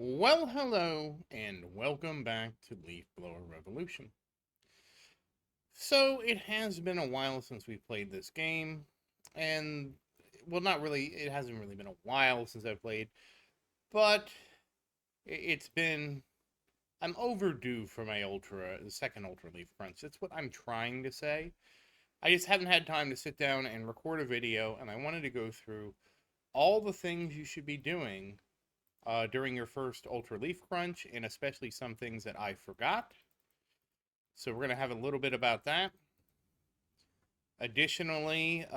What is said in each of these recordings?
Well, hello, and welcome back to Leaf Blower Revolution. So, it has been a while since we played this game, and, well, not really, it hasn't really been a while since I've played, but it's been, I'm overdue for my the second Ultra Leaf Crunch. That's what I'm trying to say. I just haven't had time to sit down and record a video, and I wanted to go through all the things you should be doing during your first Ultra Leaf Crunch, and especially some things that I forgot. So we're going to have a little bit about that. Additionally,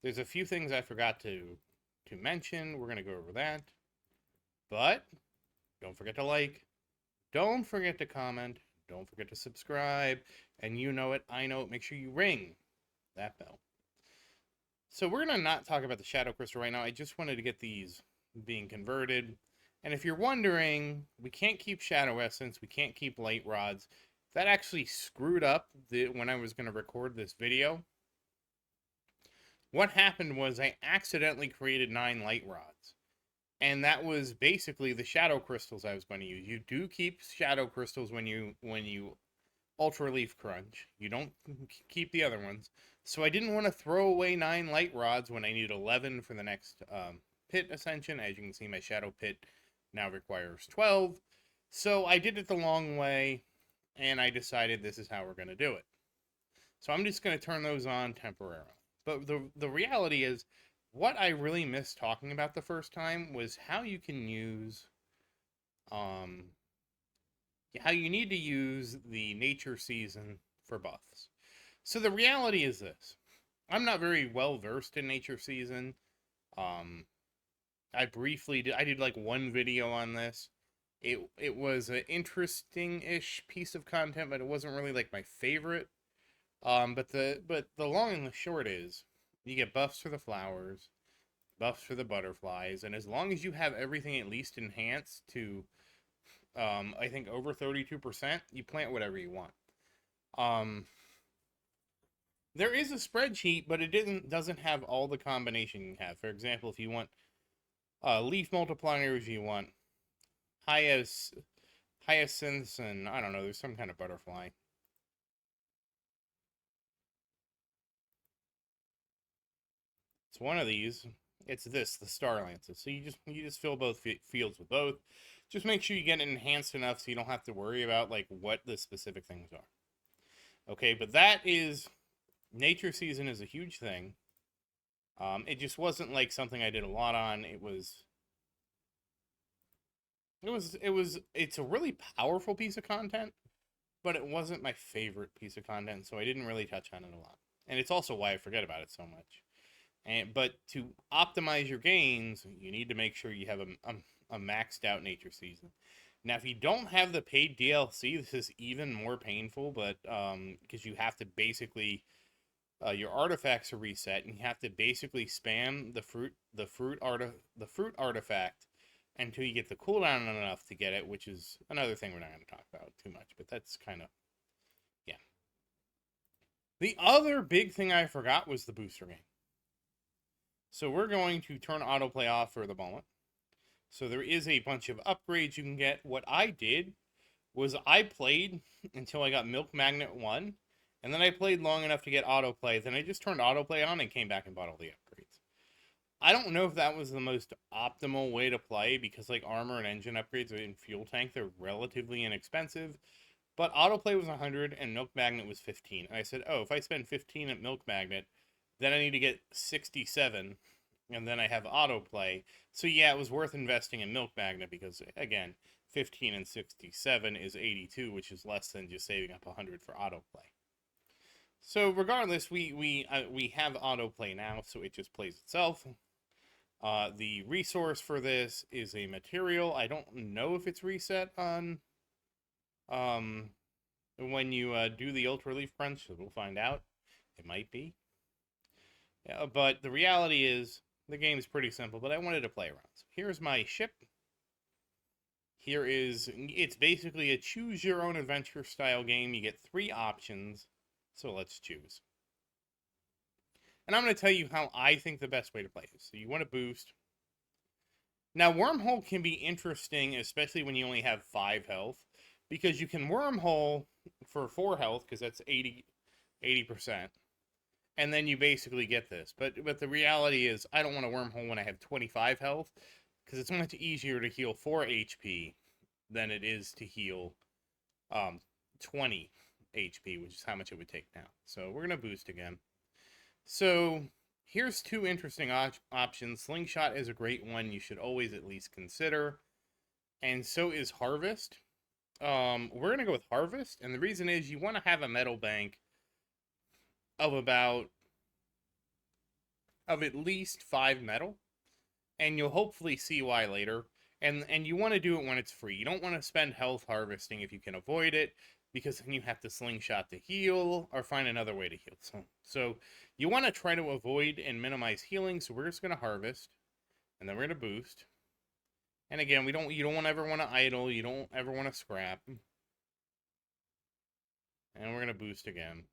there's a few things I forgot to mention. We're going to go over that. But don't forget to like, don't forget to comment, don't forget to subscribe, and you know it, I know it, make sure you ring that bell. So we're going to not talk about the Shadow Crystal right now. I just wanted to get these being converted. And if you're wondering, we can't keep Shadow Essence, we can't keep Light Rods. That actually screwed up when I was going to record this video. What happened was I accidentally created 9 Light Rods. And that was basically the Shadow Crystals I was going to use. You do keep Shadow Crystals when you Ultra Leaf Crunch. You don't keep the other ones. So I didn't want to throw away 9 Light Rods when I need 11 for the next pit ascension. As you can see, my Shadow Pit now requires 12. So I did it the long way, and I decided this is how we're going to do it. So I'm just going to turn those on temporarily. But the reality is, what I really missed talking about the first time was how you can use, how you need to use the nature season for buffs. So the reality is this: I'm not very well versed in nature season. Um, I did like one video on this. It was an interesting-ish piece of content, but it wasn't really like my favorite. But the long and the short is, you get buffs for the flowers, buffs for the butterflies, and as long as you have everything at least enhanced to, I think over 32%, you plant whatever you want. Um, there is a spreadsheet, but it doesn't have all the combination you have. For example, if you want leaf multipliers, you want hyacinths, and I don't know, there's some kind of butterfly. It's one of these. It's this, the star lances. So you just fill both fields with both. Just make sure you get it enhanced enough so you don't have to worry about like what the specific things are. Okay, but that is nature season is a huge thing. It just wasn't like something I did a lot on. It's a really powerful piece of content, but it wasn't my favorite piece of content, so I didn't really touch on it a lot. And it's also why I forget about it so much. But to optimize your gains, you need to make sure you have a maxed out nature season. Now, if you don't have the paid DLC, this is even more painful, but because you have to basically your artifacts are reset, and you have to basically spam the fruit artifact until you get the cooldown enough to get it, which is another thing we're not going to talk about too much, but that's kind of, yeah. The other big thing I forgot was the booster game. So we're going to turn autoplay off for the moment. So there is a bunch of upgrades you can get. What I did was I played until I got Milk Magnet 1, and then I played long enough to get autoplay. Then I just turned autoplay on and came back and bought all the upgrades. I don't know if that was the most optimal way to play because like armor and engine upgrades in fuel tank, they're relatively inexpensive. But autoplay was 100 and Milk Magnet was 15. And I said, oh, if I spend 15 at Milk Magnet, then I need to get 67, and then I have autoplay. So yeah, it was worth investing in Milk Magnet because, again, 15 and 67 is 82, which is less than just saving up 100 for autoplay. So regardless, we have autoplay now, so it just plays itself. The resource for this is a material. I don't know if it's reset on when you do the Ultra Leaf Crunch, so we'll find out. It might be. Yeah, but the reality is the game is pretty simple, but I wanted to play around. So here's my ship. It's basically a choose your own adventure style game. You get 3 options, so let's choose. And I'm going to tell you how I think the best way to play is. So you want to boost. Now, wormhole can be interesting, especially when you only have 5 health, because you can wormhole for 4 health, because that's 80%, and then you basically get this. But the reality is, I don't want to wormhole when I have 25 health, because it's much easier to heal 4 HP than it is to heal 20 HP, which is how much it would take now. So we're going to boost again. So here's 2 interesting options. Slingshot is a great one you should always at least consider. And so is Harvest. We're going to go with Harvest. And the reason is you want to have a metal bank of at least 5 metal. And you'll hopefully see why later. And you want to do it when it's free. You don't want to spend health harvesting if you can avoid it, because then you have to slingshot to heal or find another way to heal. So you want to try to avoid and minimize healing. So we're just going to harvest, and then we're going to boost. And again, you don't ever want to idle. You don't ever want to scrap. And we're going to boost again.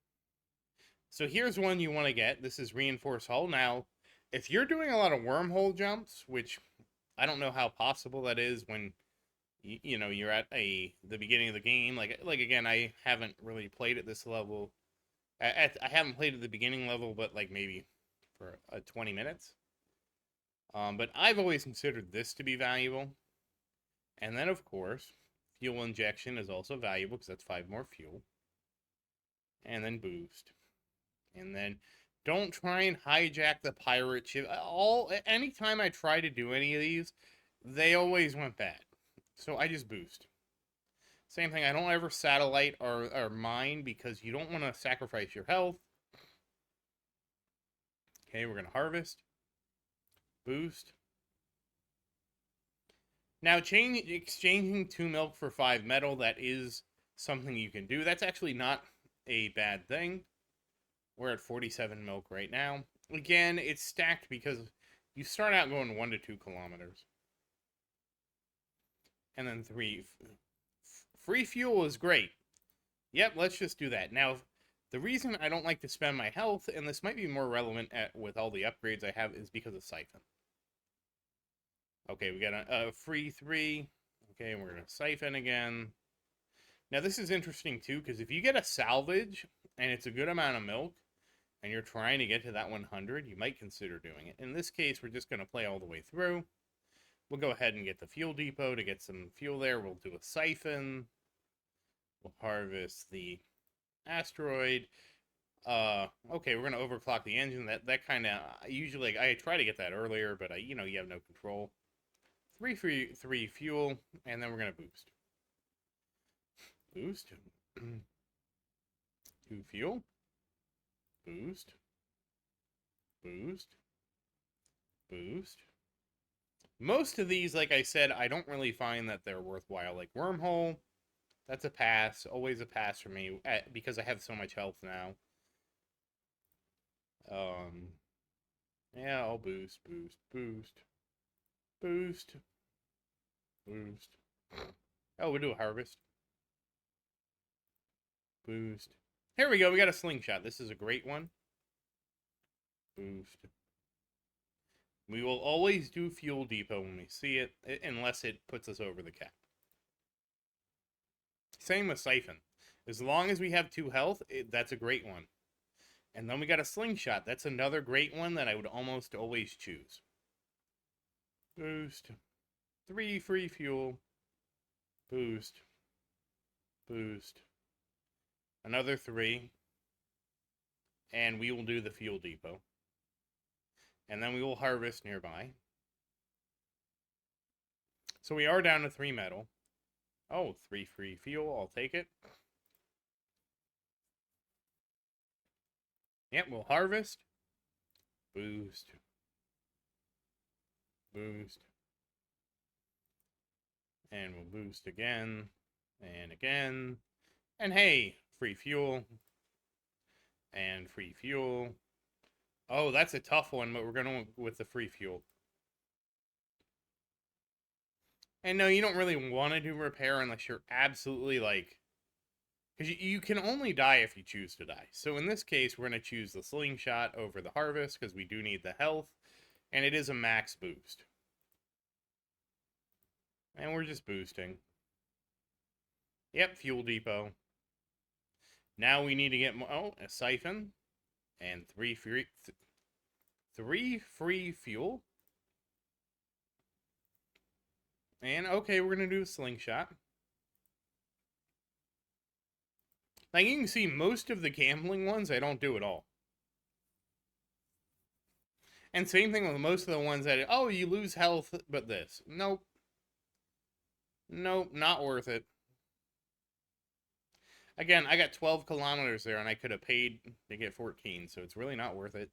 So here's one you want to get. This is Reinforced Hull. Now, if you're doing a lot of wormhole jumps, which I don't know how possible that is when you're at the beginning of the game. Like again, I haven't really played at this level. I haven't played at the beginning level, but like maybe for 20 minutes. But I've always considered this to be valuable. And then, of course, fuel injection is also valuable because that's 5 more fuel. And then boost. And then don't try and hijack the pirate ship. Anytime I try to do any of these, they always went bad. So I just boost. Same thing, I don't ever satellite or mine because you don't want to sacrifice your health. Okay, we're going to harvest. Boost. Now, exchanging 2 milk for 5 metal, that is something you can do. That's actually not a bad thing. We're at 47 milk right now. Again, it's stacked because you start out going 1 to 2 kilometers. And then 3. Free fuel is great. Yep, let's just do that. Now, the reason I don't like to spend my health, and this might be more relevant with all the upgrades I have, is because of Siphon. Okay, we got a free 3. Okay, and we're going to Siphon again. Now, this is interesting, too, because if you get a salvage, and it's a good amount of milk, and you're trying to get to that 100, you might consider doing it. In this case, we're just going to play all the way through. We'll go ahead and get the fuel depot to get some fuel there. We'll do a siphon. We'll harvest the asteroid. Okay, we're going to overclock the engine. That kind of, usually, I try to get that earlier, but, you have no control. 3 fuel, and then we're going to boost. Boost. 2 fuel. Boost. Boost. Boost. Most of these, like I said, I don't really find that they're worthwhile. Like Wormhole, that's a pass. Always a pass for me because I have so much health now. Yeah, I'll boost, boost, boost, boost, boost. Oh, we'll do a harvest. Boost. Here we go. We got a slingshot. This is a great one. Boost. We will always do fuel depot when we see it, unless it puts us over the cap. Same with Siphon. As long as we have 2 health, that's a great one. And then we got a slingshot. That's another great one that I would almost always choose. Boost. 3 free fuel. Boost. Boost. Another 3. And we will do the fuel depot. And then we will harvest nearby. So we are down to 3 metal. Oh, 3 free fuel. I'll take it. Yep, we'll harvest. Boost. Boost. And we'll boost again. And again. And hey, free fuel. And free fuel. Oh, that's a tough one, but we're going with the free fuel. And no, you don't really want to do repair unless you're absolutely like... Because you can only die if you choose to die. So in this case, we're going to choose the slingshot over the harvest because we do need the health. And it is a max boost. And we're just boosting. Yep, fuel depot. Now we need to get more. Oh, a siphon. And three free fuel. And okay, we're going to do a slingshot. Like you can see, most of the gambling ones I don't do at all. And same thing with most of the ones that, oh, you lose health, but this. Nope. Nope, not worth it. Again, I got 12 kilometers there, and I could have paid to get 14, so it's really not worth it.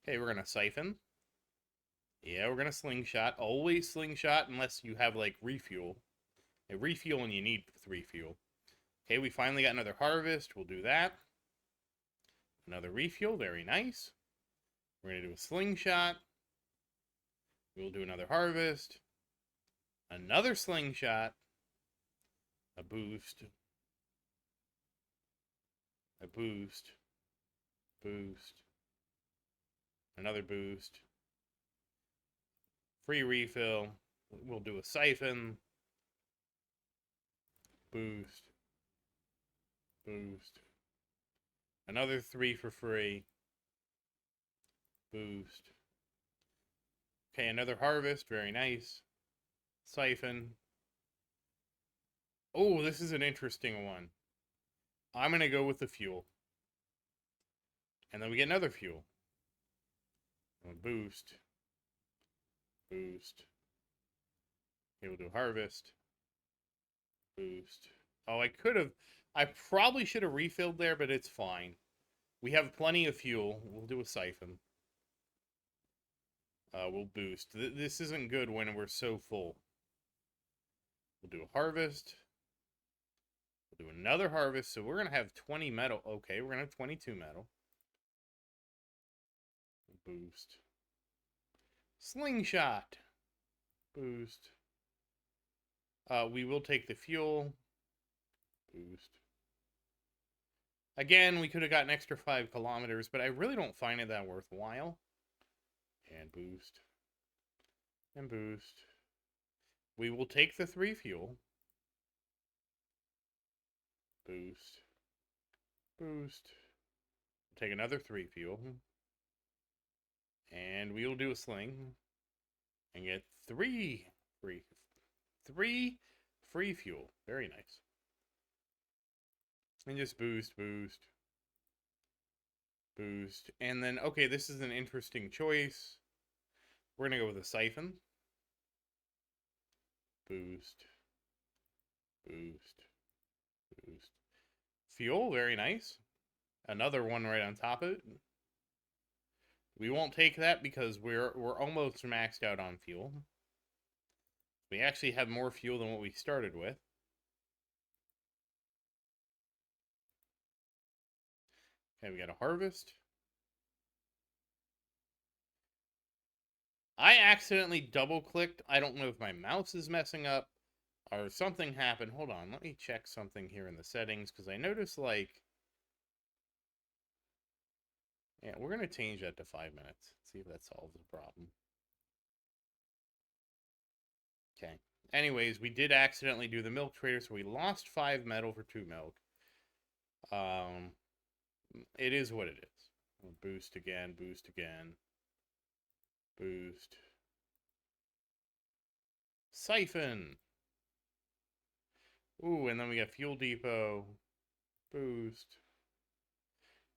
Okay, we're going to siphon. Yeah, we're going to slingshot. Always slingshot unless you have, like, refuel. A refuel and you need 3 fuel. Okay, we finally got another harvest. We'll do that. Another refuel. Very nice. We're going to do a slingshot. We'll do another harvest. Another slingshot. A boost. A boost. Boost. Another boost. Free refill. We'll do a siphon. Boost. Boost. Another 3 for free. Boost. Okay, another harvest. Very nice. Siphon. Oh, this is an interesting one. I'm going to go with the fuel. And then we get another fuel. Boost. Boost. Okay, we'll do harvest. Boost. Oh, I probably should have refilled there, but it's fine. We have plenty of fuel. We'll do a siphon. We'll boost. This isn't good when we're so full. We'll do a harvest. We'll do another harvest. So we're going to have 20 metal. Okay, we're going to have 22 metal. Boost. Slingshot. Boost. We will take the fuel. Boost. Again, we could have got an extra 5 kilometers, but I really don't find it that worthwhile. And boost. And boost. We will take the 3 fuel. Boost. Boost. We'll take another 3 fuel. And we will do a sling. And get 3 free fuel. Very nice. And just boost, boost. Boost. And then, okay, this is an interesting choice. We're going to go with a siphon. Boost. Boost. Boost. Fuel, very nice. Another one right on top of it. We won't take that because we're almost maxed out on fuel. We actually have more fuel than what we started with. Okay, we got a harvest. I accidentally double-clicked. I don't know if my mouse is messing up or something happened. Hold on, let me check something here in the settings because I noticed, like... Yeah, we're going to change that to 5 minutes. See if that solves the problem. Okay. Anyways, we did accidentally do the milk trader, so we lost 5 metal for 2 milk. It is what it is. We'll boost again, boost again. Boost. Siphon. Ooh, and then we got fuel depot. Boost.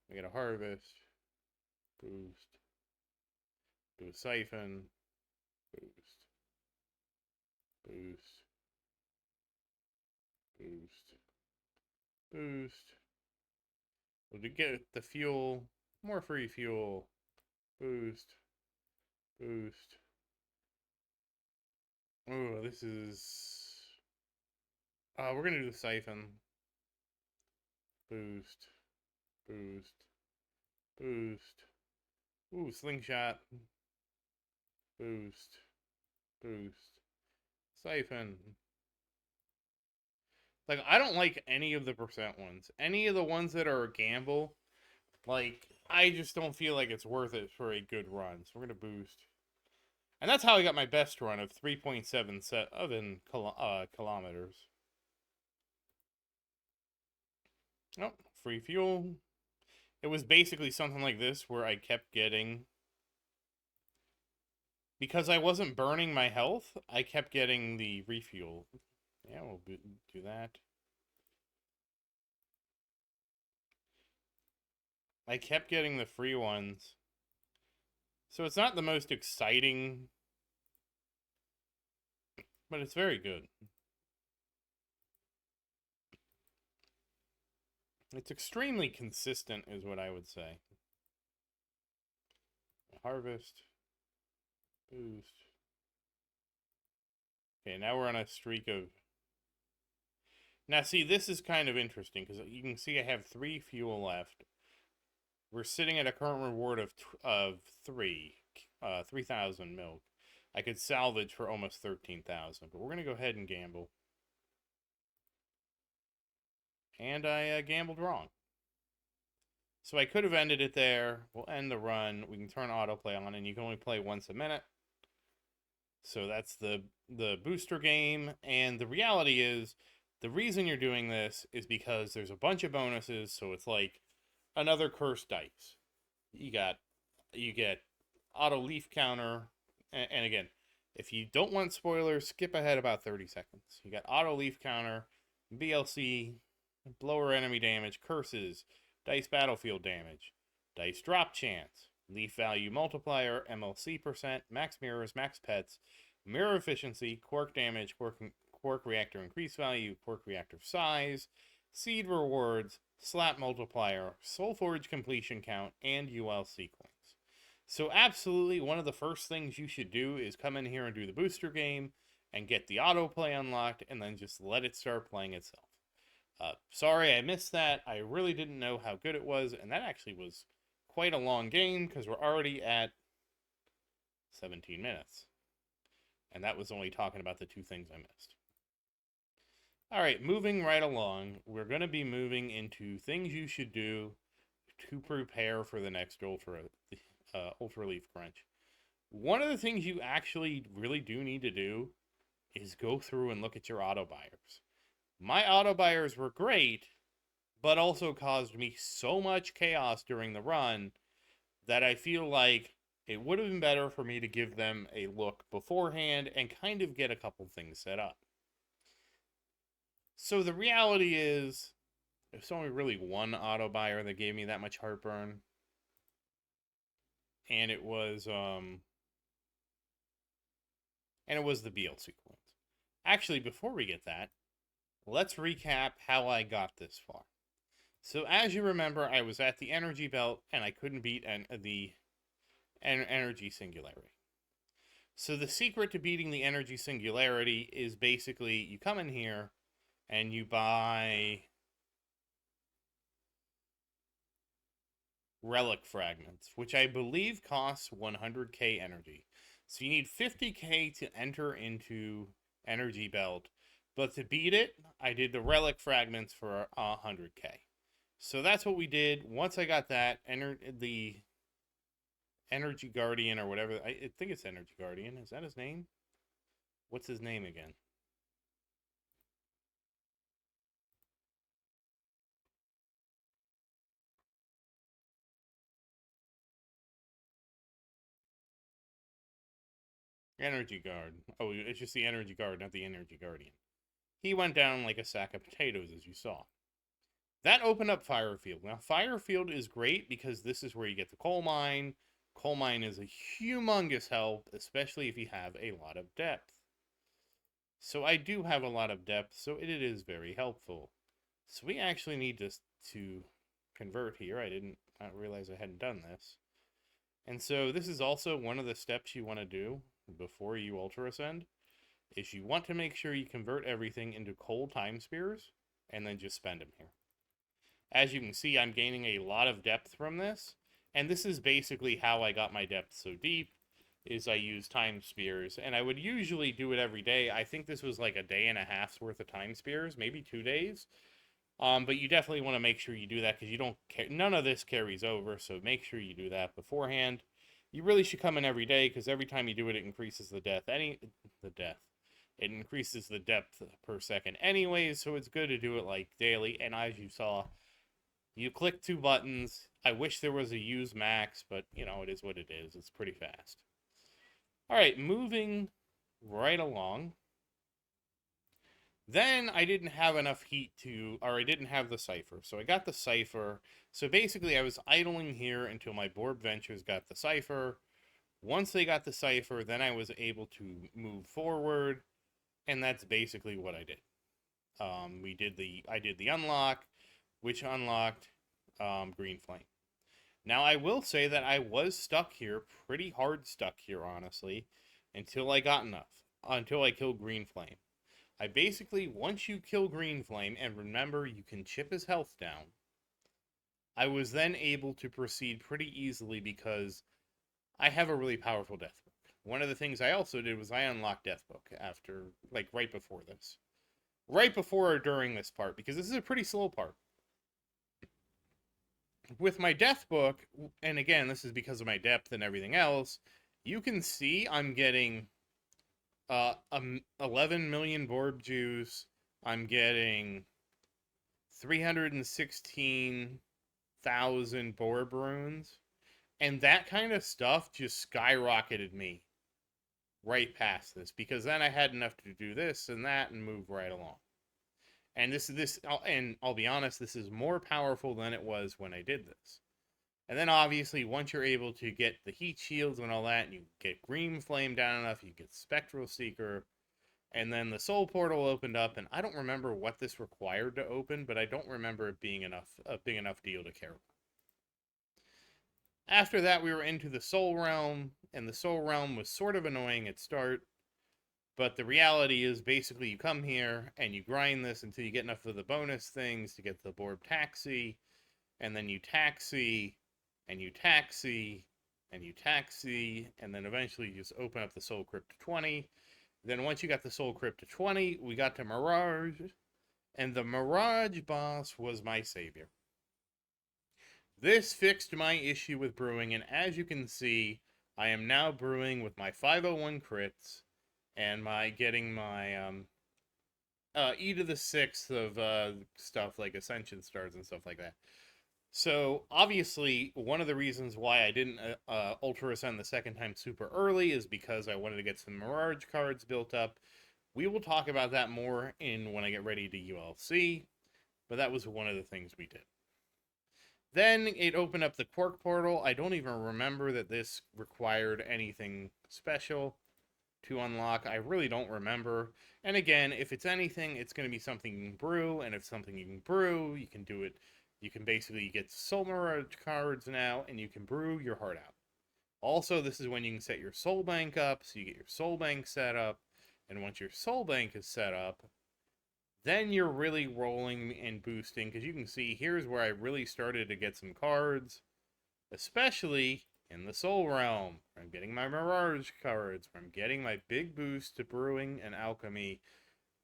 We got a harvest. Boost. Do a siphon. Boost. Boost. Boost. Boost. We'll get the fuel. More free fuel. Boost. Boost. Oh, this is... we're going to do the siphon. Boost. Boost. Boost. Ooh, slingshot. Boost. Boost. Siphon. Like, I don't like any of the percent ones. Any of the ones that are a gamble, like, I just don't feel like it's worth it for a good run. So we're going to boost. And that's how I got my best run of 3.77 kilometers. Oh, free fuel. It was basically something like this where I kept getting, because I wasn't burning my health, I kept getting the refuel. Yeah, we'll do that. I kept getting the free ones. So it's not the most exciting, but it's very good. It's extremely consistent, is what I would say. Harvest. Boost. Okay, now we're on a streak of... Now, see, this is kind of interesting, because you can see I have 3 fuel left. We're sitting at a current reward of 3,000 milk. I could salvage for almost 13,000, but we're going to go ahead and gamble. And I gambled wrong. So I could have ended it there. We'll end the run. We can turn autoplay on, and you can only play once a minute. So that's the booster game. And the reality is, the reason you're doing this is because there's a bunch of bonuses. So it's like another cursed dice. You get auto leaf counter. And again, if you don't want spoilers, skip ahead about 30 seconds. You got auto leaf counter, BLC, blower enemy damage, curses, dice battlefield damage, dice drop chance, leaf value multiplier, MLC percent, max mirrors, max pets, mirror efficiency, quirk damage, quirk reactor increase value, quirk reactor size, seed rewards, slap multiplier, soul forge completion count, and UL sequence. So absolutely, one of the first things you should do is come in here and do the booster game and get the autoplay unlocked, and then just let it start playing itself. Sorry I missed that. I really didn't know how good it was, and that actually was quite a long game because we're already at 17 minutes. And that was only talking about the 2 things I missed. Alright, moving right along, we're going to be moving into things you should do to prepare for the next Ultra Leaf Crunch. One of the things you actually really do need to do is go through and look at your auto buyers. My auto buyers were great, but also caused me so much chaos during the run that I feel like it would have been better for me to give them a look beforehand and kind of get a couple things set up. So the reality is, there's only really one auto buyer that gave me that much heartburn. And it was the BLC coins. Actually, before we get that, let's recap how I got this far. So as you remember, I was at the energy belt and I couldn't beat the energy singularity. So the secret to beating the energy singularity is basically you come in here and you buy relic fragments, which I believe costs 100k energy. So you need 50k to enter into energy belt, but to beat it, I did the relic fragments for 100k. So that's what we did. Once I got that, the Energy Guardian or whatever, I think it's Energy Guardian. Is that his name? What's his name again? Energy Guard. Oh, it's just the Energy Guard, not the Energy Guardian. He went down like a sack of potatoes, as you saw. That opened up Firefield. Now, Firefield is great because this is where you get the coal mine. Coal mine is a humongous help, especially if you have a lot of depth. So I do have a lot of depth, so it is very helpful. So we actually need to convert here. I didn't realize I hadn't done this. And so this is also one of the steps you want to do before you Ultra Ascend, is you want to make sure you convert everything into coal time spears, and then just spend them here. As you can see, I'm gaining a lot of depth from this, and this is basically how I got my depth so deep, is I use time spears, and I would usually do it every day. I think this was like a day and a half's worth of time spears, maybe 2 days. But you definitely want to make sure you do that because you don't none of this carries over, so make sure you do that beforehand. You really should come in every day because every time you do it, it increases the death. It increases the depth per second anyways, so it's good to do it like daily. And as you saw, you click 2 buttons. I wish there was a use max, but you know, it is what it is. It's pretty fast. All right, moving right along. Then I didn't have enough heat to, or I didn't have the cipher. So I got the cipher. So basically I was idling here until my borb ventures got the cipher. Once they got the cipher, then I was able to move forward. And that's basically what I did. I did the unlock, which unlocked Green Flame. Now I will say that I was stuck here, pretty hard stuck here, honestly, until I got enough, until I killed Green Flame. I basically, once you kill Green Flame, and remember you can chip his health down, I was then able to proceed pretty easily because I have a really powerful Death Book. One of the things I also did was I unlocked Death Book after, like, right before this. Right before or during this part, because this is a pretty slow part. With my Death Book, and again, this is because of my depth and everything else, you can see I'm getting 11 million Borb Juice. I'm getting 316,000 Borb Runes. And that kind of stuff just skyrocketed me right past this, because then I had enough to do this and that and move right along. And and I'll be honest, this is more powerful than it was when I did this. And then obviously, once you're able to get the heat shields and all that, and you get Green Flame down enough, you get Spectral Seeker, and then the Soul Portal opened up, and I don't remember what this required to open, but I don't remember it being a big enough deal to care about. After that, we were into the Soul Realm, and the Soul Realm was sort of annoying at start, but the reality is basically you come here and you grind this until you get enough of the bonus things to get the Borb Taxi, and then you taxi, and you taxi, and you taxi, and then eventually you just open up the Soul Crypt to 20. Then once you got the Soul Crypt to 20, we got to Mirage, and the Mirage boss was my savior. This fixed my issue with brewing, and as you can see, I am now brewing with my 501 crits, and my getting my E to the 6th of stuff like Ascension Stars and stuff like that. So, obviously, one of the reasons why I didn't Ultra Ascend the second time super early is because I wanted to get some Mirage cards built up. We will talk about that more when I get ready to ULC, but that was one of the things we did. Then it opened up the Quark Portal. I don't even remember that this required anything special to unlock. I really don't remember. And again, if it's anything, it's going to be something you can brew, and if something you can brew, you can do it. You can basically get Soul Mirage cards now, and you can brew your heart out. Also, this is when you can set your Soul Bank up, so you get your Soul Bank set up, and once your Soul Bank is set up, then you're really rolling and boosting, because you can see here's where I really started to get some cards, especially in the Soul Realm, where I'm getting my Mirage cards, where I'm getting my big boost to Brewing and Alchemy,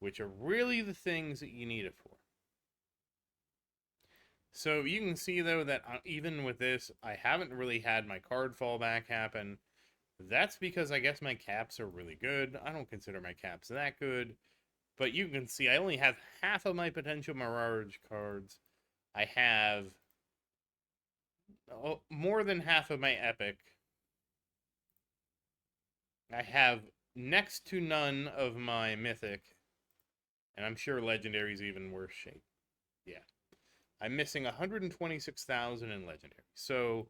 which are really the things that you need it for. So you can see, though, that even with this, I haven't really had my card fallback happen. That's because I guess my caps are really good. I don't consider my caps that good. But you can see I only have half of my potential Mirage cards. I have more than half of my Epic. I have next to none of my Mythic. And I'm sure Legendary's even worse shape. Yeah. I'm missing 126,000 in Legendary. So,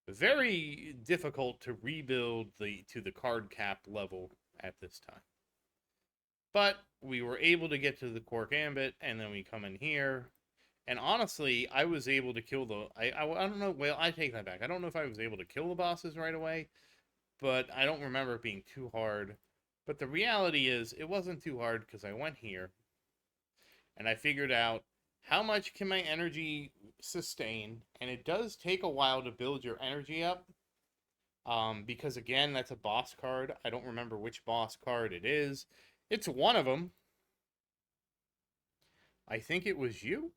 very difficult to rebuild to the card cap level at this time. But we were able to get to the Quark Ambit, and then we come in here. And honestly, I was able to kill the... I don't know. Well, I take that back. I don't know if I was able to kill the bosses right away, but I don't remember it being too hard. But the reality is, it wasn't too hard because I went here, and I figured out how much can my energy sustain, and it does take a while to build your energy up. Because again, that's a boss card. I don't remember which boss card it is. It's one of them. I think it was you.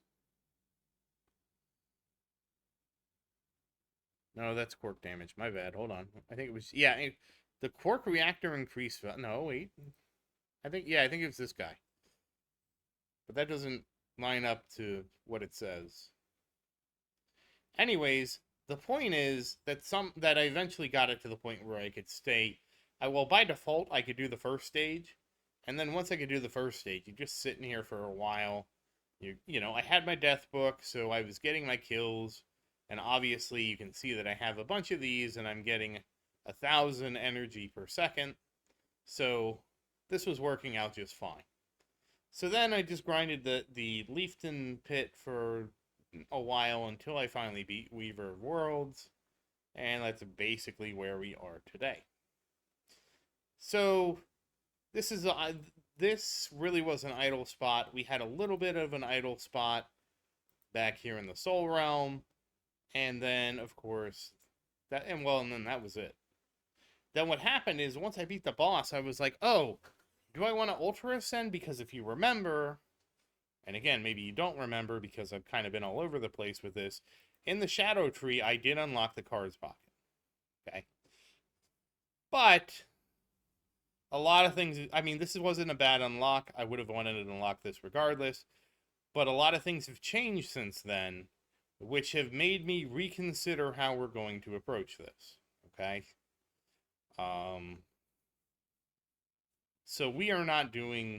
No, that's quark damage. My bad. Hold on. I think it was, yeah, the quark reactor increased. No, wait. I think it was this guy. But that doesn't line up to what it says. Anyways, the point is that I eventually got it to the point where I could stay. Well, by default, I could do the first stage, and then once I could do the first stage, you just sit in here for a while. I had my death book, so I was getting my kills, and obviously you can see that I have a bunch of these, and I'm getting 1,000 energy per second. So this was working out just fine. So then I just grinded the Leafton pit for a while until I finally beat Weaver of Worlds, and that's basically where we are today. So this really was an idle spot. We had a little bit of an idle spot back here in the Soul Realm, and then of course and then that was it. Then what happened is once I beat the boss, I was like, oh, do I want to Ultra Ascend? Because if you remember, and again, maybe you don't remember because I've kind of been all over the place with this, in the Shadow Tree, I did unlock the cards pocket. Okay? But a lot of things, I mean, this wasn't a bad unlock. I would have wanted to unlock this regardless. But a lot of things have changed since then, which have made me reconsider how we're going to approach this. Okay? So we're not going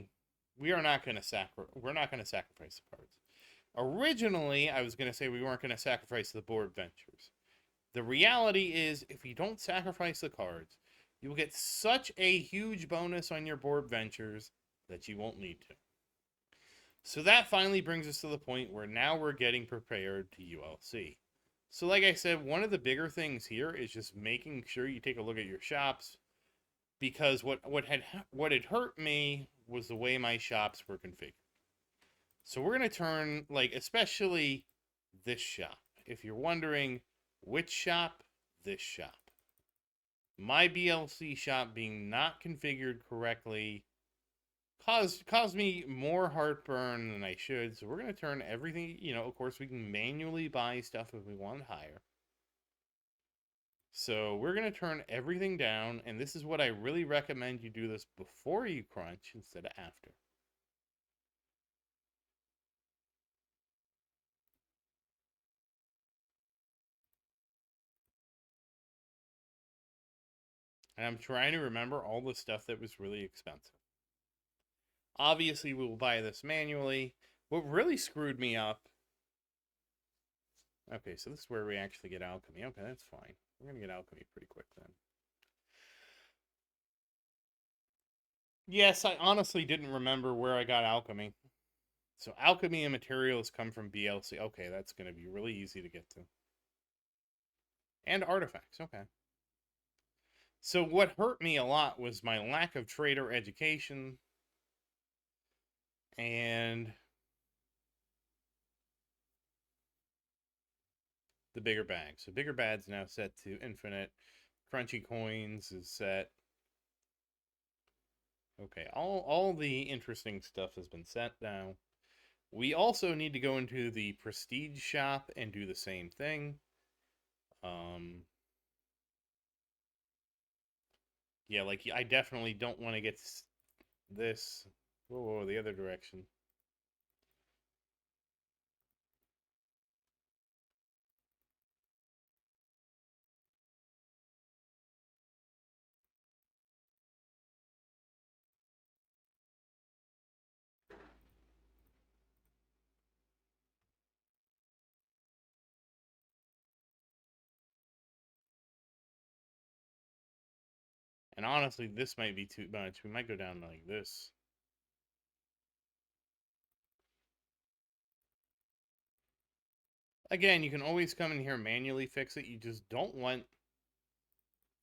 to sacrifice the cards. Originally, I was going to say we weren't going to sacrifice the borb ventures. The reality is, if you don't sacrifice the cards, you will get such a huge bonus on your borb ventures that you won't need to. So that finally brings us to the point where now we're getting prepared to ULC. So like I said, one of the bigger things here is just making sure you take a look at your shops, because what had hurt me was the way my shops were configured. So we're going to turn, like, especially this shop. If you're wondering which shop, this shop. My BLC shop being not configured correctly caused me more heartburn than I should. So we're going to turn everything, of course we can manually buy stuff if we want higher. So we're going to turn everything down, and this is what I really recommend you do this before you crunch instead of after. And I'm trying to remember all the stuff that was really expensive. Obviously, we will buy this manually. What really screwed me up... Okay, so this is where we actually get alchemy. Okay, that's fine. We're going to get alchemy pretty quick then. Yes, I honestly didn't remember where I got alchemy. So alchemy and materials come from BLC. Okay, that's going to be really easy to get to. And artifacts, okay. So what hurt me a lot was my lack of trader education and the bigger bag. So bigger bag's now set to infinite. Crunchy coins is set. Okay, all the interesting stuff has been set now. We also need to go into the prestige shop and do the same thing. Yeah, like I definitely don't want to get this. Whoa, the other direction. And honestly, this might be too much. We might go down like this. Again, you can always come in here and manually fix it. You just don't want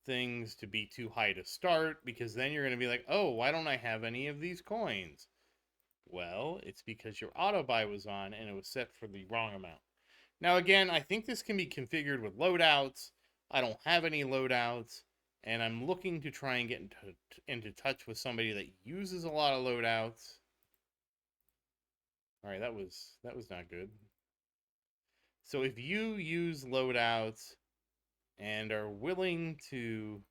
things to be too high to start, because then you're going to be like, oh, why don't I have any of these coins? Well, it's because your auto buy was on and it was set for the wrong amount. Now, again, I think this can be configured with loadouts. I don't have any loadouts, and I'm looking to try and get into touch with somebody that uses a lot of loadouts. All right, that was not good. So if you use loadouts, and are willing to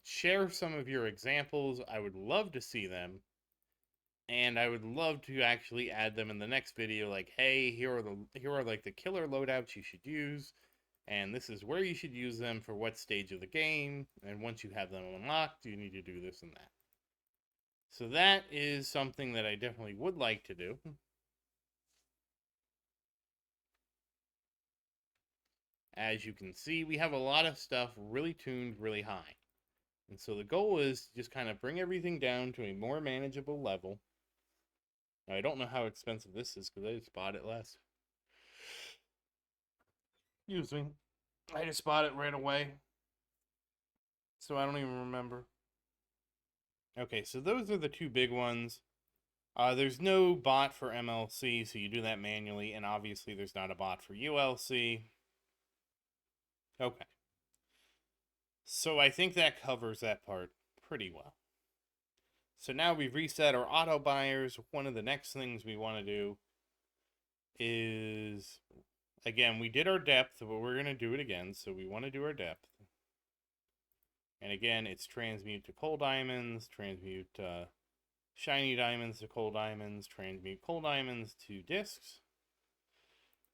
share some of your examples, I would love to see them. And I would love to actually add them in the next video, like, hey, here are like the killer loadouts you should use, and this is where you should use them for what stage of the game, and once you have them unlocked, you need to do this and that. So that is something that I definitely would like to do. As you can see, we have a lot of stuff really tuned really high. And so the goal is to just kind of bring everything down to a more manageable level. Now, I don't know how expensive this is because I just bought it last. Excuse me. I just bought it right away. So I don't even remember. Okay, so those are the two big ones. There's no bot for MLC, so you do that manually, and obviously there's not a bot for ULC. Okay. So I think that covers that part pretty well. So now we've reset our auto buyers. One of the next things we want to do is, again, we did our depth, but we're going to do it again. So we want to do our depth. And again, it's transmute to coal diamonds, transmute shiny diamonds to coal diamonds, transmute coal diamonds to discs.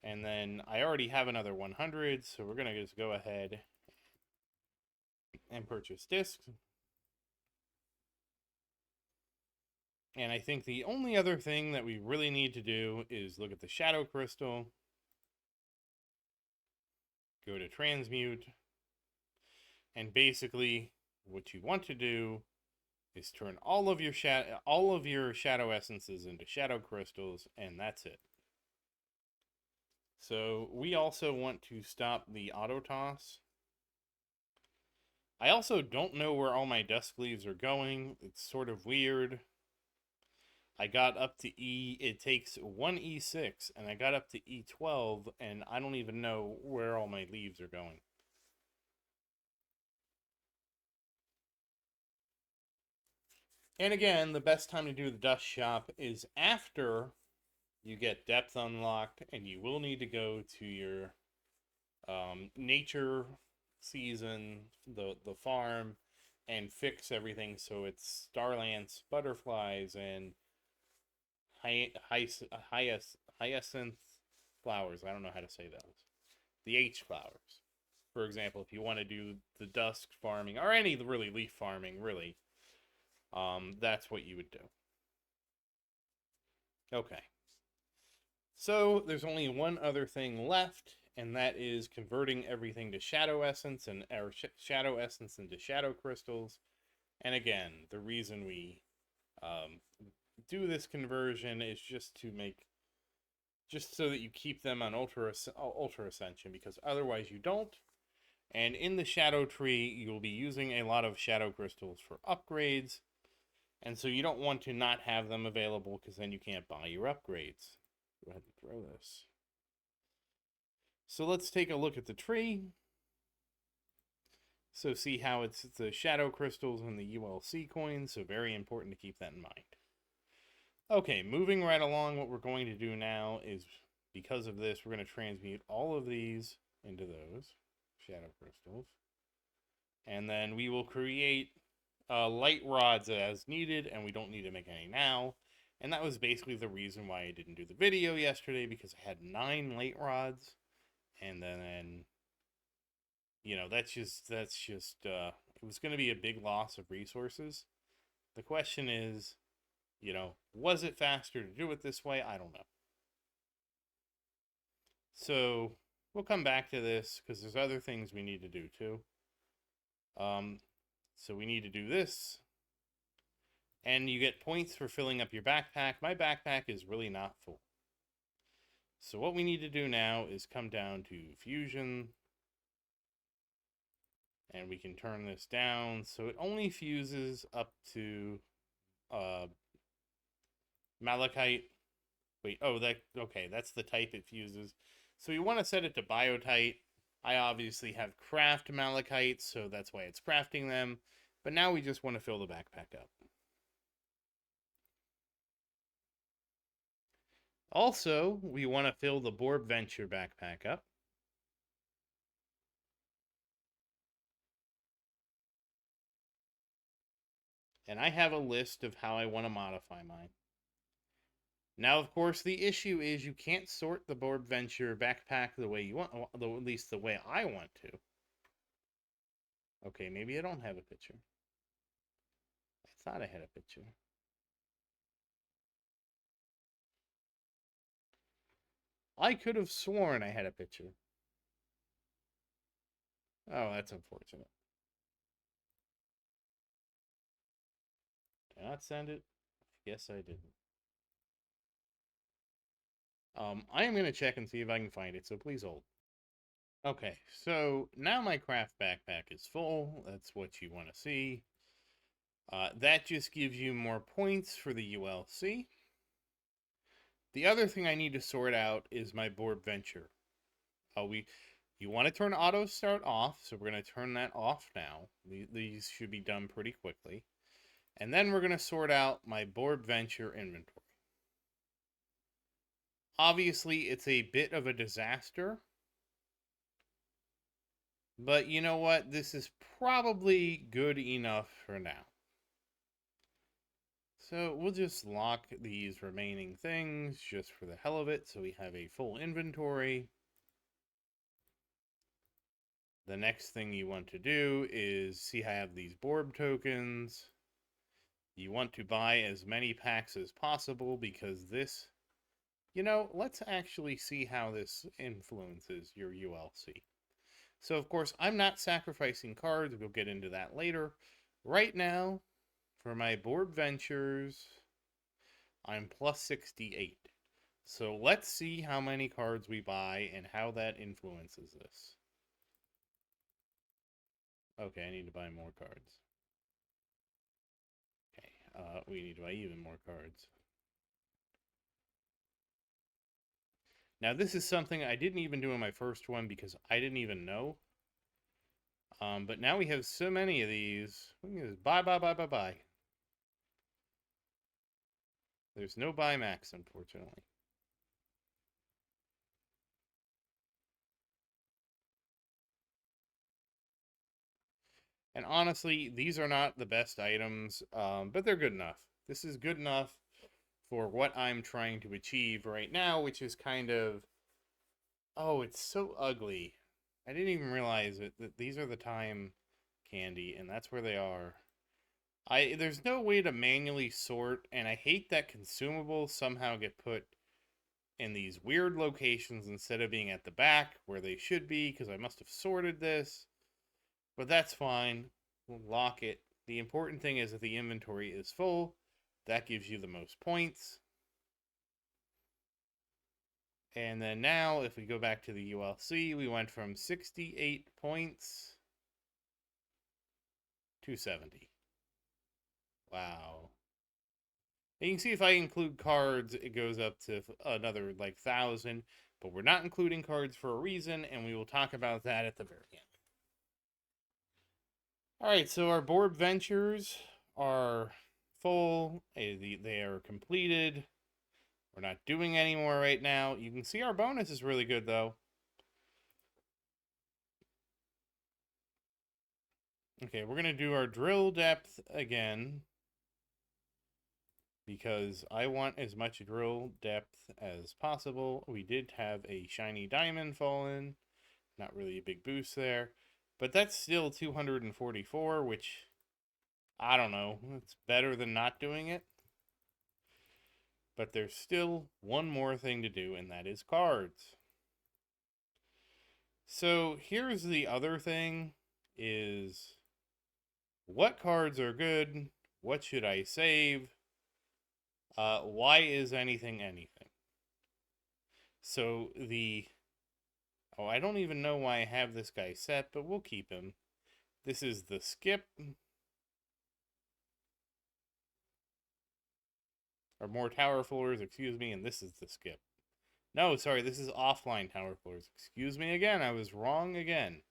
And then I already have another 100, so we're going to just go ahead and purchase discs. And I think the only other thing that we really need to do is look at the shadow crystal, go to transmute, and basically what you want to do is turn all of your shadow essences into shadow crystals, and that's it. So we also want to stop the auto toss. I also don't know where all my dusk leaves are going. It's sort of weird. I got up to it takes one E6, and I got up to E12, and I don't even know where all my leaves are going. And again, the best time to do the dust shop is after you get depth unlocked, and you will need to go to your nature season, the farm, and fix everything so it's starlance, butterflies, and hyacinth flowers. I don't know how to say those. The H flowers. For example, if you want to do the dusk farming, or any really leaf farming, really, that's what you would do. Okay. So there's only one other thing left, and that is converting everything to shadow essence and our shadow essence into shadow crystals. And again, the reason we do this conversion is just so that you keep them on ultra ascension, because otherwise you don't. And in the shadow tree, you'll be using a lot of shadow crystals for upgrades, and so you don't want to not have them available, because then you can't buy your upgrades. Go ahead and throw this. So let's take a look at the tree. So see how it's the shadow crystals and the ULC coins, so very important to keep that in mind. Okay, moving right along, what we're going to do now is, because of this, we're going to transmute all of these into those shadow crystals. And then we will create light rods as needed, and we don't need to make any now. And that was basically the reason why I didn't do the video yesterday, because I had 9 light rods. And then, you know, that's just it was going to be a big loss of resources. The question is, you know, was it faster to do it this way? I don't know. So we'll come back to this, because there's other things we need to do too. So we need to do this. And you get points for filling up your backpack. My backpack is really not full. So what we need to do now is come down to fusion. And we can turn this down so it only fuses up to malachite. Wait, oh, okay, that's the type it fuses. So you want to set it to biotite. I obviously have craft malachite, so that's why it's crafting them. But now we just want to fill the backpack up. Also, we want to fill the Borb Venture backpack up. And I have a list of how I want to modify mine. Now, of course, the issue is you can't sort the Borb Venture backpack the way you want, at least the way I want to. Okay, maybe I don't have a picture. I thought I had a picture. I could have sworn I had a picture. Oh, that's unfortunate. Did I not send it? Yes, I didn't. I am going to check and see if I can find it, so please hold. Okay, so now my craft backpack is full. That's what you want to see. That just gives you more points for the ULC. The other thing I need to sort out is my Borb Venture. You want to turn auto start off, so we're going to turn that off now. These should be done pretty quickly. And then we're going to sort out my Borb Venture inventory. Obviously, it's a bit of a disaster. But you know what? This is probably good enough for now. So we'll just lock these remaining things just for the hell of it, so we have a full inventory. The next thing you want to do is see I have these Borb tokens. You want to buy as many packs as possible because this, let's actually see how this influences your ULC. So, of course, I'm not sacrificing cards. We'll get into that later. Right now, for my Borb Ventures, I'm plus 68. So let's see how many cards we buy and how that influences this. Okay, I need to buy more cards. Okay, we need to buy even more cards. Now, this is something I didn't even do in my first one because I didn't even know. But now we have so many of these. We can just buy, buy, buy, buy, buy. There's no buy max, unfortunately. And honestly, these are not the best items, but they're good enough. This is good enough for what I'm trying to achieve right now, which is kind of... Oh, it's so ugly. I didn't even realize it, that these are the time candy, and that's where they are. There's no way to manually sort, and I hate that consumables somehow get put in these weird locations instead of being at the back where they should be, because I must have sorted this. But that's fine. We'll lock it. The important thing is that the inventory is full. That gives you the most points. And then now, if we go back to the ULC, we went from 68 points to 70. Wow. And you can see if I include cards, it goes up to another, 1,000. But we're not including cards for a reason, and we will talk about that at the very end. Alright, so our Borb Ventures are full. They are completed. We're not doing any more right now. You can see our bonus is really good, though. Okay, we're going to do our drill depth again, because I want as much drill depth as possible. We did have a shiny diamond fall in. Not really a big boost there. But that's still 244, which, I don't know. It's better than not doing it. But there's still one more thing to do, and that is cards. So here's the other thing, is what cards are good? What should I save? Why is anything anything? So I don't even know why I have this guy set, but we'll keep him. This is the skip. Or more tower floors, excuse me, and this is the skip. No, sorry, this is offline tower floors. Excuse me again, I was wrong again.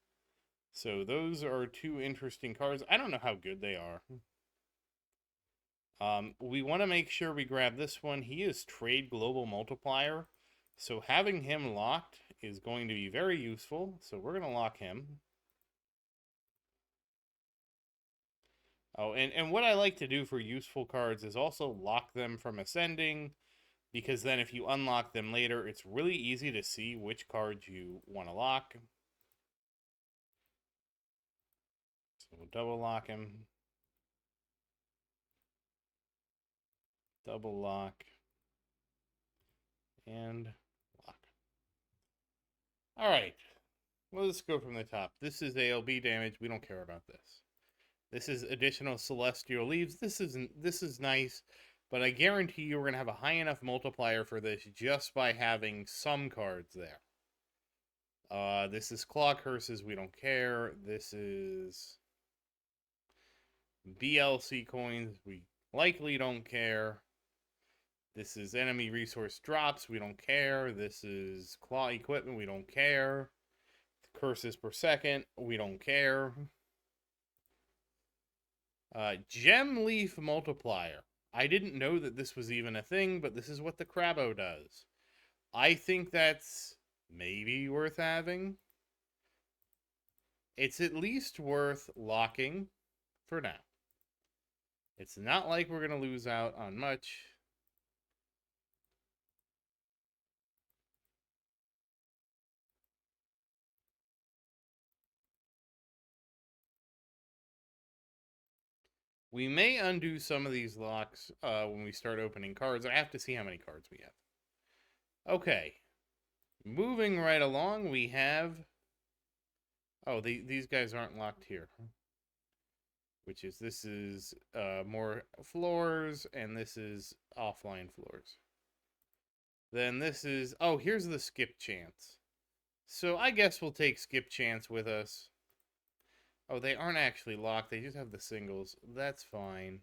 So those are two interesting cards. I don't know how good they are. We want to make sure we grab this one. He is Trade Global Multiplier. So having him locked is going to be very useful. So we're going to lock him. Oh, and what I like to do for useful cards is also lock them from ascending, because then if you unlock them later, it's really easy to see which cards you want to lock. So we'll double lock him. Double lock. And lock. Alright. Let's go from the top. This is ALB damage. We don't care about this. This is additional Celestial Leaves. This is nice, but I guarantee you we're going to have a high enough multiplier for this just by having some cards there. This is Claw Curses. We don't care. This is BLC coins. We likely don't care. This is enemy resource drops. We don't care. This is claw equipment. We don't care. Curses per second. We don't care. Gem leaf multiplier. I didn't know that this was even a thing, but this is what the Crabbo does. I think that's maybe worth having. It's at least worth locking for now. It's not like we're going to lose out on much. We may undo some of these locks when we start opening cards. I have to see how many cards we have. Okay. Moving right along, we have... Oh, these guys aren't locked here. Which is, this is more floors, and this is offline floors. Then this is... Oh, here's the skip chance. So I guess we'll take skip chance with us. Oh, they aren't actually locked. They just have the singles. That's fine.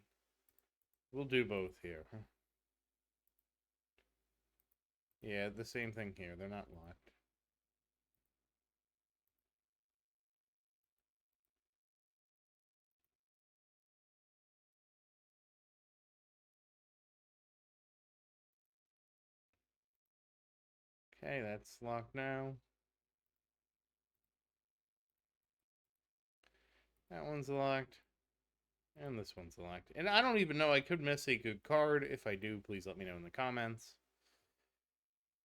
We'll do both here. Yeah, the same thing here. They're not locked. Okay, that's locked now. That one's locked. And this one's locked. And I don't even know. I could miss a good card. If I do, please let me know in the comments.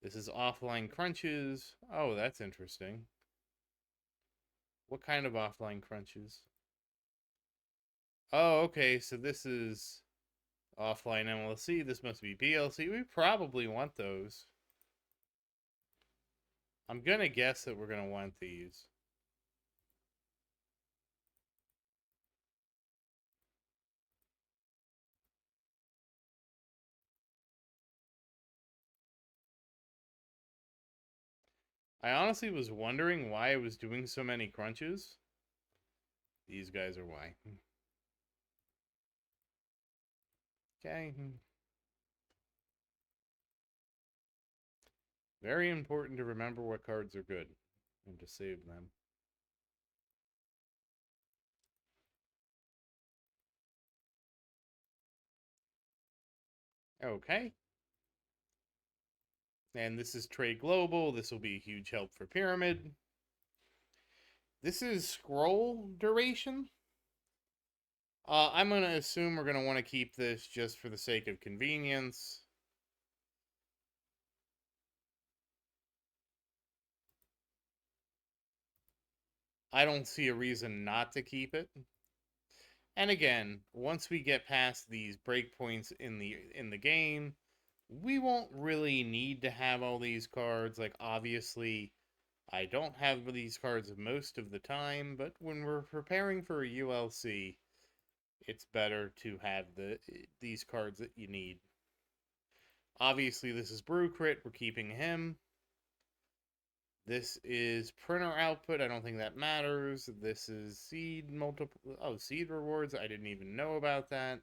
This is offline crunches. Oh, that's interesting. What kind of offline crunches? Oh, okay. So this is offline MLC. This must be BLC. We probably want those. I'm going to guess that we're going to want these. I honestly was wondering why I was doing so many crunches. These guys are why. Okay. Very important to remember what cards are good and to save them. Okay. And this is Trade Global. This will be a huge help for Pyramid. This is scroll duration. I'm going to assume we're going to want to keep this just for the sake of convenience. I don't see a reason not to keep it. And again, once we get past these breakpoints in the game, we won't really need to have all these cards. Like, obviously, I don't have these cards most of the time, but when we're preparing for a ULC, it's better to have these cards that you need. Obviously, this is Brew Crit. We're keeping him. This is printer output. I don't think that matters. This is seed seed rewards. I didn't even know about that.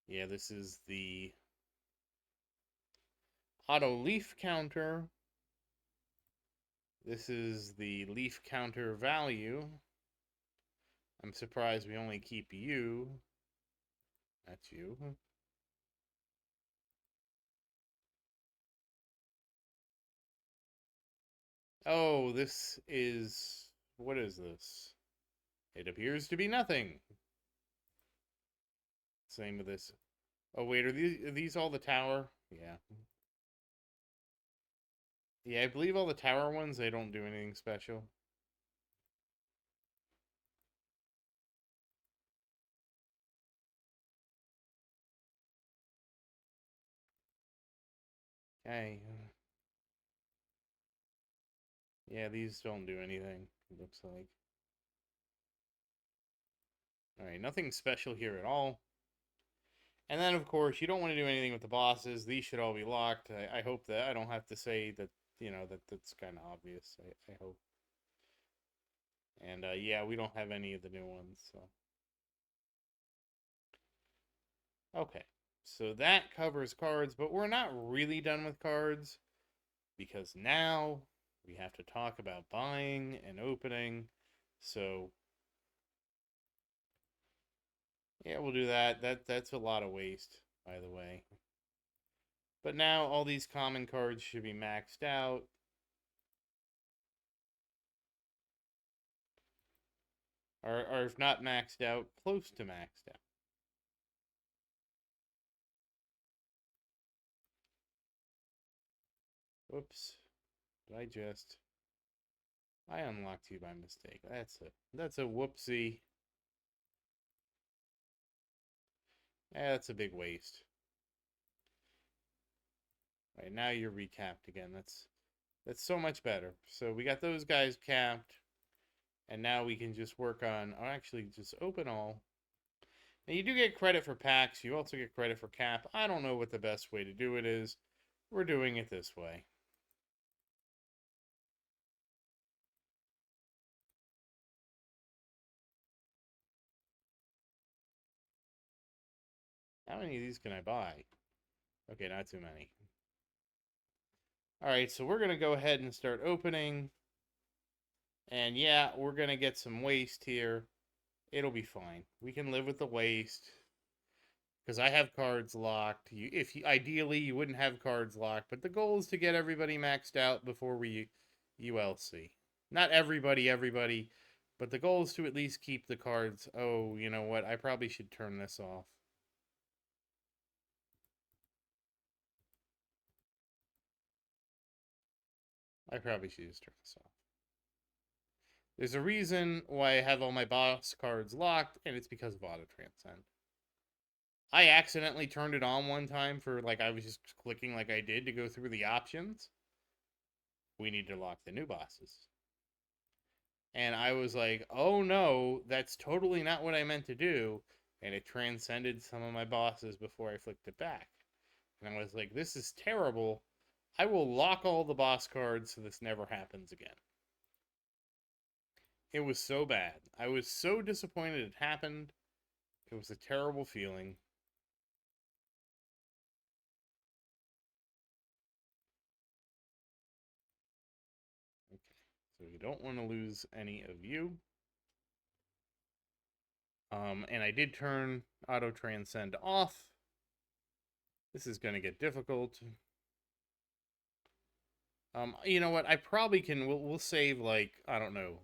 Yeah, this is the auto leaf counter. This is the leaf counter value. I'm surprised we only keep you. That's you. Oh, this is... What is this? It appears to be nothing. Same with this. Oh, wait, are these all the tower? Yeah. Yeah, I believe all the tower ones, they don't do anything special. Okay. Yeah, these don't do anything, it looks like. Alright, nothing special here at all. And then, of course, you don't want to do anything with the bosses. These should all be locked. I hope that I don't have to say that, that's kind of obvious. I hope. And, yeah, we don't have any of the new ones, so. Okay. So that covers cards, but we're not really done with cards because now we have to talk about buying and opening. So, yeah, we'll do that. That's a lot of waste, by the way. But now all these common cards should be maxed out. Or if not maxed out, close to maxed out. Whoops. Did I just... I unlocked you by mistake. That's a whoopsie. That's a big waste. All right, now you're recapped again. That's so much better. So we got those guys capped. And now we can just work on, or actually just open all. Now you do get credit for packs. You also get credit for cap. I don't know what the best way to do it is. We're doing it this way. How many of these can I buy? Okay, not too many. All right, so we're going to go ahead and start opening. And yeah, we're going to get some waste here. It'll be fine. We can live with the waste. Because I have cards locked. Ideally, you wouldn't have cards locked. But the goal is to get everybody maxed out before we ULC. Not everybody. But the goal is to at least keep the cards. Oh, you know what? I probably should turn this off. I probably should just turn this off. There's a reason why I have all my boss cards locked, and it's because of Auto Transcend. I accidentally turned it on one time for, like, I was just clicking like I did to go through the options. We need to lock the new bosses. And I was like, oh no, that's totally not what I meant to do. And it transcended some of my bosses before I flicked it back. And I was like, this is terrible. I will lock all the boss cards so this never happens again. It was so bad. I was so disappointed it happened. It was a terrible feeling. Okay, so you don't want to lose any of you. And I did turn Auto Transcend off. This is going to get difficult. You know what? I probably can. We'll save, like, I don't know.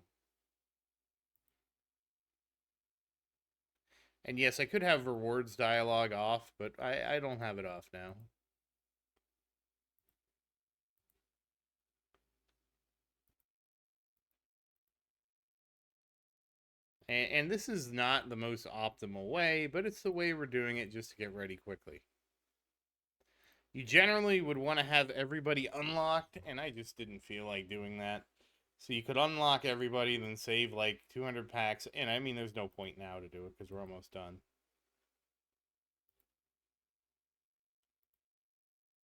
And yes, I could have rewards dialogue off, but I don't have it off now. And this is not the most optimal way, but it's the way we're doing it just to get ready quickly. You generally would want to have everybody unlocked, and I just didn't feel like doing that. So you could unlock everybody, then save like 200 packs, and I mean, there's no point now to do it because we're almost done.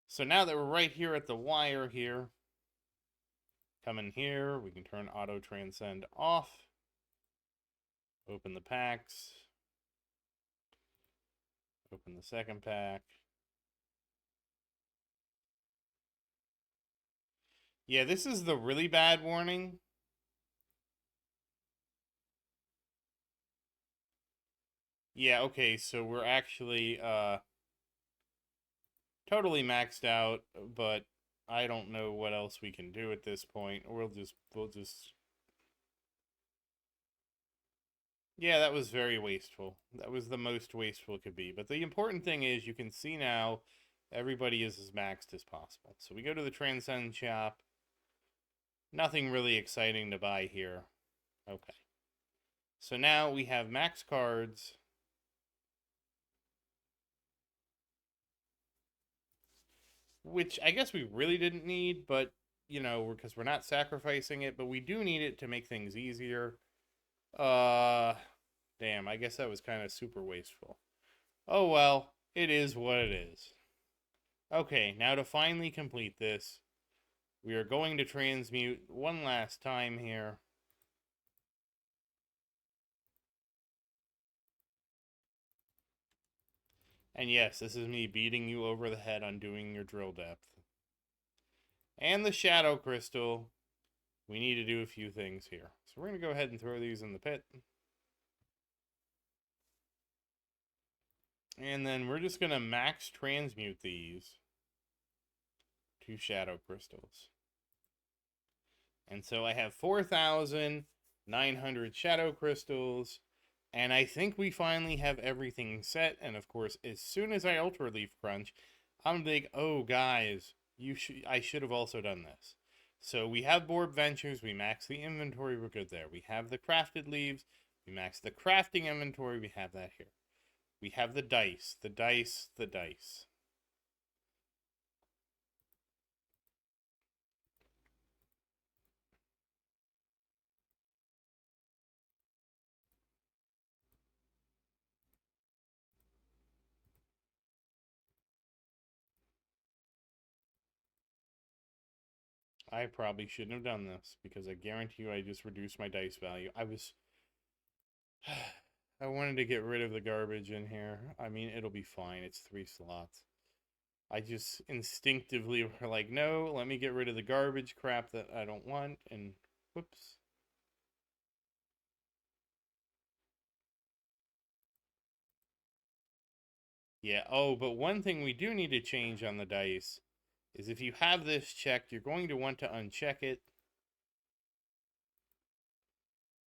So now that we're right here at the wire here, come in here, we can turn Auto Transcend off, open the packs, open the second pack. Yeah, this is the really bad warning. Yeah, okay, so we're actually totally maxed out, but I don't know what else we can do at this point. We'll just Yeah, that was very wasteful. That was the most wasteful it could be. But the important thing is you can see now everybody is as maxed as possible. So we go to the Transcend shop. Nothing really exciting to buy here. Okay. So now we have max cards, which I guess we really didn't need, but because we're not sacrificing it, but we do need it to make things easier. Uh, damn, I guess that was kind of super wasteful. Oh well, it is what it is. Okay, now to finally complete this, we are going to transmute one last time here. And yes, this is me beating you over the head on doing your drill depth. And the shadow crystal. We need to do a few things here. So we're going to go ahead and throw these in the pit. And then we're just going to max transmute these to shadow crystals. And so I have 4,900 shadow crystals. And I think we finally have everything set. And of course, as soon as I Ultra Leaf Crunch, I'm like, oh guys, I should have also done this. So we have Borb Ventures, we max the inventory, we're good there. We have the crafted leaves, we max the crafting inventory, we have that here. We have the dice, the dice, the dice. I probably shouldn't have done this because I guarantee you I just reduced my dice value. I wanted to get rid of the garbage in here. I mean, it'll be fine. It's 3 slots. I just instinctively were like, no, let me get rid of the garbage crap that I don't want, and whoops. Yeah, oh, but one thing we do need to change on the dice is if you have this checked, you're going to want to uncheck it,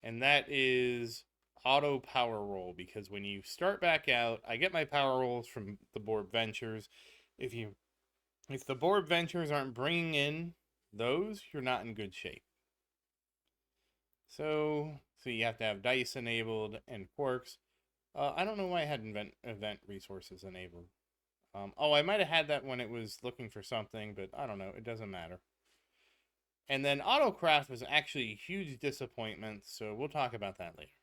and that is auto power roll, because when you start back out, I get my power rolls from the Borb Ventures. If you if the Borb Ventures aren't bringing in those, you're not in good shape. So you have to have dice enabled and quirks. I don't know why I had event resources enabled. Oh, I might have had that when it was looking for something, but I don't know. It doesn't matter. And then autocraft was actually a huge disappointment, so we'll talk about that later.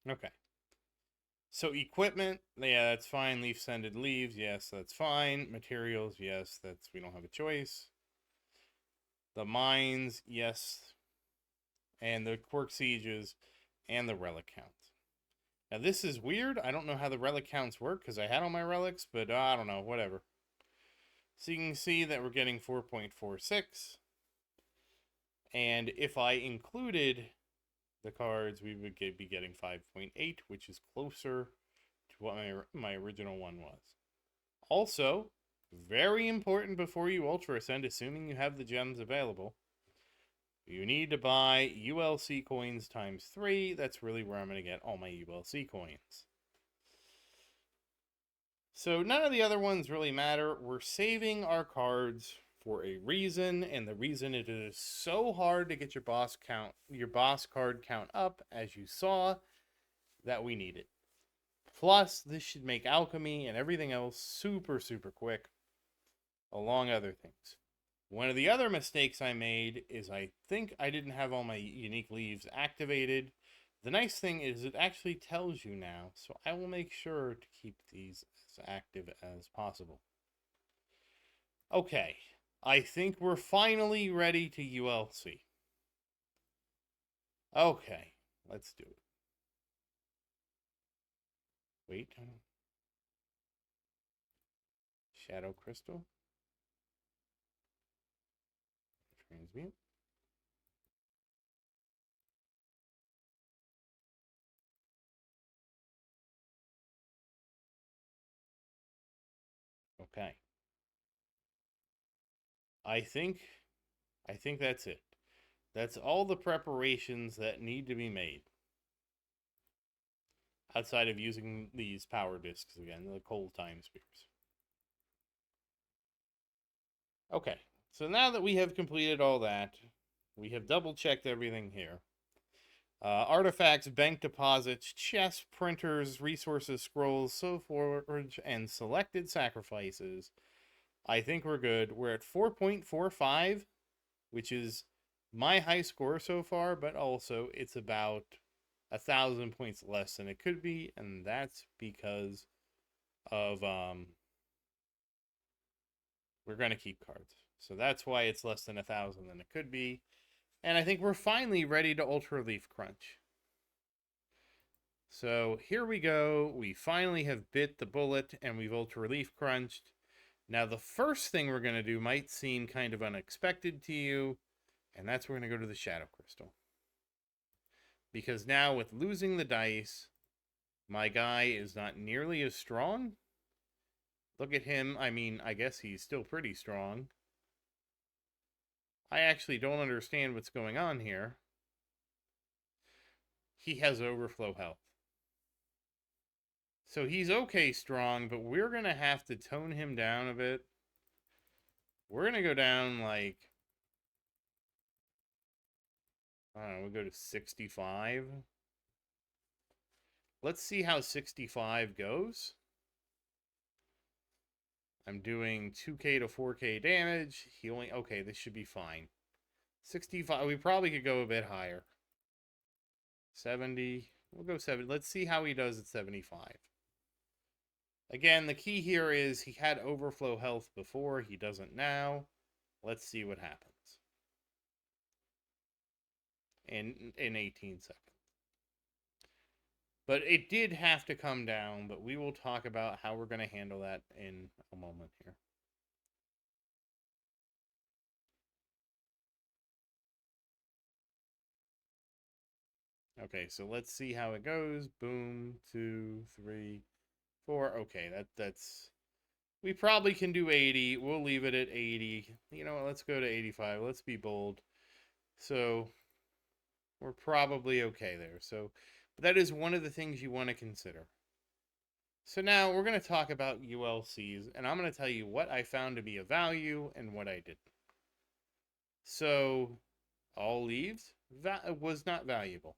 Okay. So equipment, yeah, that's fine. Leaf scented leaves, yes, that's fine. Materials, yes, we don't have a choice. The mines, yes, and the quirk sieges, and the relic counts. Now this is weird. I don't know how the relic counts work because I had all my relics, but I don't know, whatever. So you can see that we're getting 4.46. And if I included the cards, we would be getting 5.8, which is closer to what my original one was. Also, very important before you Ultra Ascend, assuming you have the gems available, you need to buy ULC coins times 3. That's really where I'm going to get all my ULC coins. So none of the other ones really matter. We're saving our cards for a reason, and the reason it is so hard to get your boss card count up, as you saw, that we need it. Plus, this should make alchemy and everything else super, super quick, along other things. One of the other mistakes I made is I think I didn't have all my unique leaves activated. The nice thing is it actually tells you now, so I will make sure to keep these as active as possible. Okay, I think we're finally ready to ULC. Okay, let's do it. Wait. Shadow Crystal. Transmute. Okay. I think that's it. That's all the preparations that need to be made. Outside of using these power discs again, the cold time spears. Okay, so now that we have completed all that, we have double checked everything here. Artifacts, bank deposits, chests, printers, resources, scrolls, so forth, and selected sacrifices. I think we're good. We're at 4.45, which is my high score so far, but also it's about 1,000 points less than it could be, and that's because of we're gonna keep cards. So that's why it's less than 1,000 than it could be. And I think we're finally ready to Ultra Leaf Crunch. So here we go. We finally have bit the bullet and we've Ultra Leaf Crunched. Now the first thing we're going to do might seem kind of unexpected to you, and that's we're going to go to the Shadow Crystal. Because now with losing the dice, my guy is not nearly as strong. Look at him. I mean, I guess he's still pretty strong. I actually don't understand what's going on here. He has overflow health. So he's okay strong, but we're going to have to tone him down a bit. We're going to go down like, I don't know, we'll go to 65. Let's see how 65 goes. I'm doing 2k to 4k damage. He only, okay, this should be fine. 65, we probably could go a bit higher. 70, we'll go 70. Let's see how he does at 75. Again, the key here is he had overflow health before. He doesn't now. Let's see what happens. In 18 seconds. But it did have to come down, but we will talk about how we're going to handle that in a moment here. Okay, so let's see how it goes. Boom, 2, 3, 4. Okay, that's... We probably can do 80. We'll leave it at 80. You know what, let's go to 85. Let's be bold. So, we're probably okay there. So, but that is one of the things you want to consider. So now we're going to talk about ULCs, and I'm going to tell you what I found to be of value and what I didn't. So, all leaves was not valuable.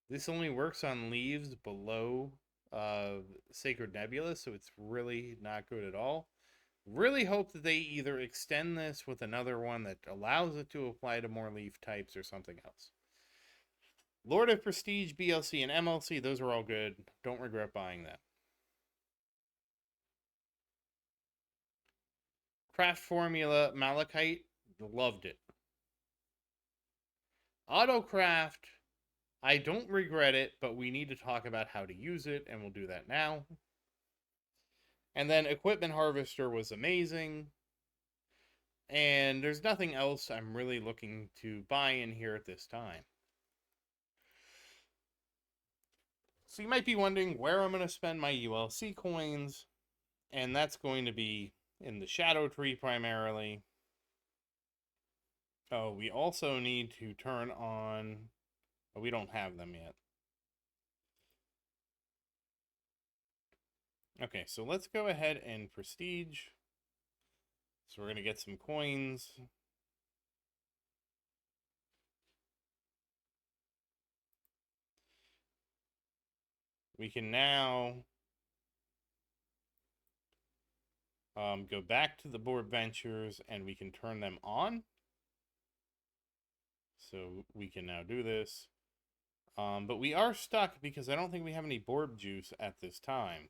This only works on leaves below Sacred Nebula, so it's really not good at all. Really hope that they either extend this with another one that allows it to apply to more leaf types or something else. Lord of Prestige, BLC, and MLC, those are all good. Don't regret buying that. Craft Formula, Malachite, loved it. Autocraft, I don't regret it, but we need to talk about how to use it, and we'll do that now. And then Equipment Harvester was amazing. And there's nothing else I'm really looking to buy in here at this time. So you might be wondering where I'm going to spend my ULC coins. And that's going to be in the Shadow Tree primarily. Oh, we also need to turn on... Oh, we don't have them yet. Okay, so let's go ahead and Prestige. So we're going to get some coins. We can now go back to the Borb Ventures and we can turn them on. So we can now do this. But we are stuck because I don't think we have any Borb juice at this time.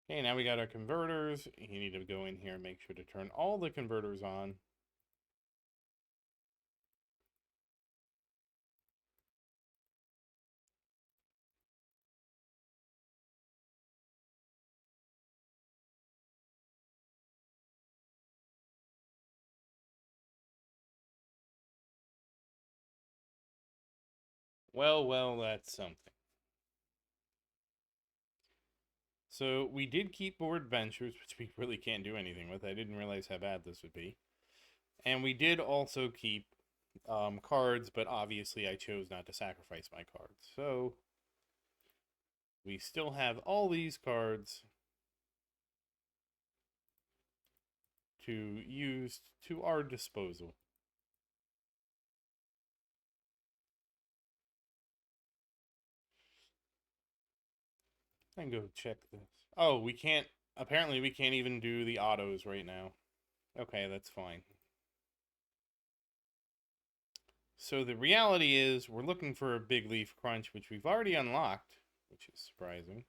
Okay, now we got our converters. You need to go in here and make sure to turn all the converters on. Well, that's something. So we did keep board ventures, which we really can't do anything with. I didn't realize how bad this would be. And we did also keep cards, but obviously I chose not to sacrifice my cards. So we still have all these cards to use to our disposal. And go check this. Oh, we can't. Apparently, we can't even do the autos right now. Okay, that's fine. So the reality is, we're looking for a big leaf crunch, which we've already unlocked, which is surprising.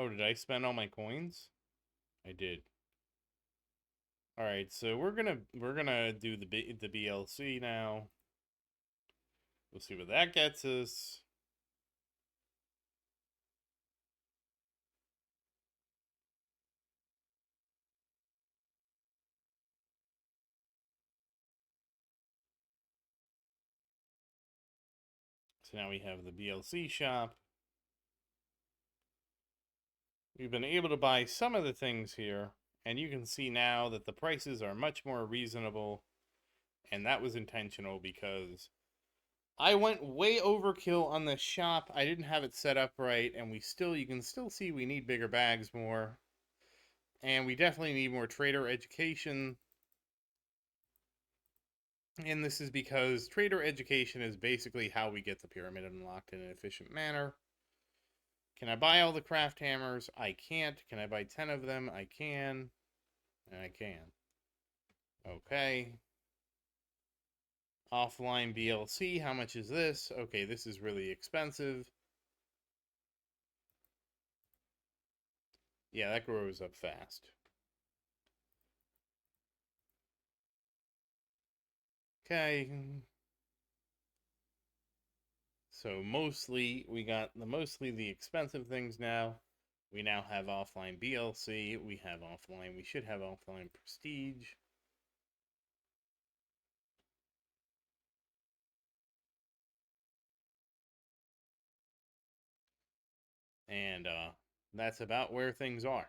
Oh, did I spend all my coins? I did. All right, so we're gonna do the BLC now. We'll see what that gets us. So now we have the BLC shop. We've been able to buy some of the things here, and you can see now that the prices are much more reasonable, and that was intentional because I went way overkill on the shop. I didn't have it set up right, and you can still see we need bigger bags more, and we definitely need more trader education. And this is because trader education is basically how we get the pyramid unlocked in an efficient manner. Can I buy all the craft hammers? I can't. Can I buy 10 of them? I can. And I can. Okay. Offline BLC, how much is this? Okay, this is really expensive. Yeah, that grows up fast. Okay. So mostly we got mostly the expensive things now. We now have offline BLC. We should have offline prestige. And that's about where things are.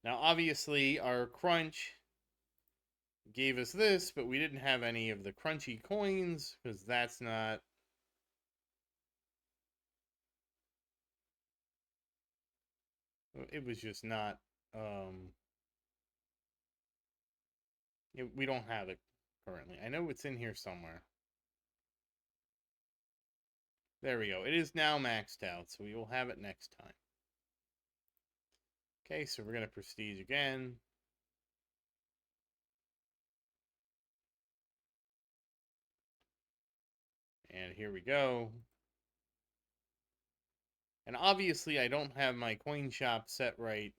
Now, obviously, our crunch gave us this, but we didn't have any of the crunchy coins because that's not. It was just not. We don't have it currently. I know it's in here somewhere. There we go. It is now maxed out, so we will have it next time. Okay, so we're going to prestige again. And here we go. And obviously, I don't have my coin shop set right.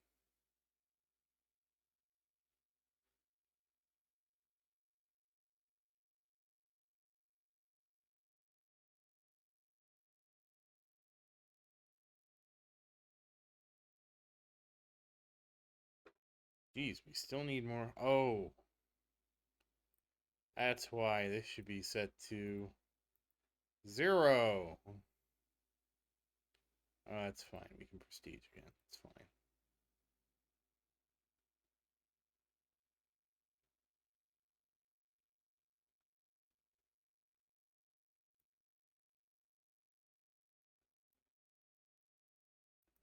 Geez, we still need more. Oh, that's why this should be set to 0. Oh, that's fine. We can prestige again. It's fine.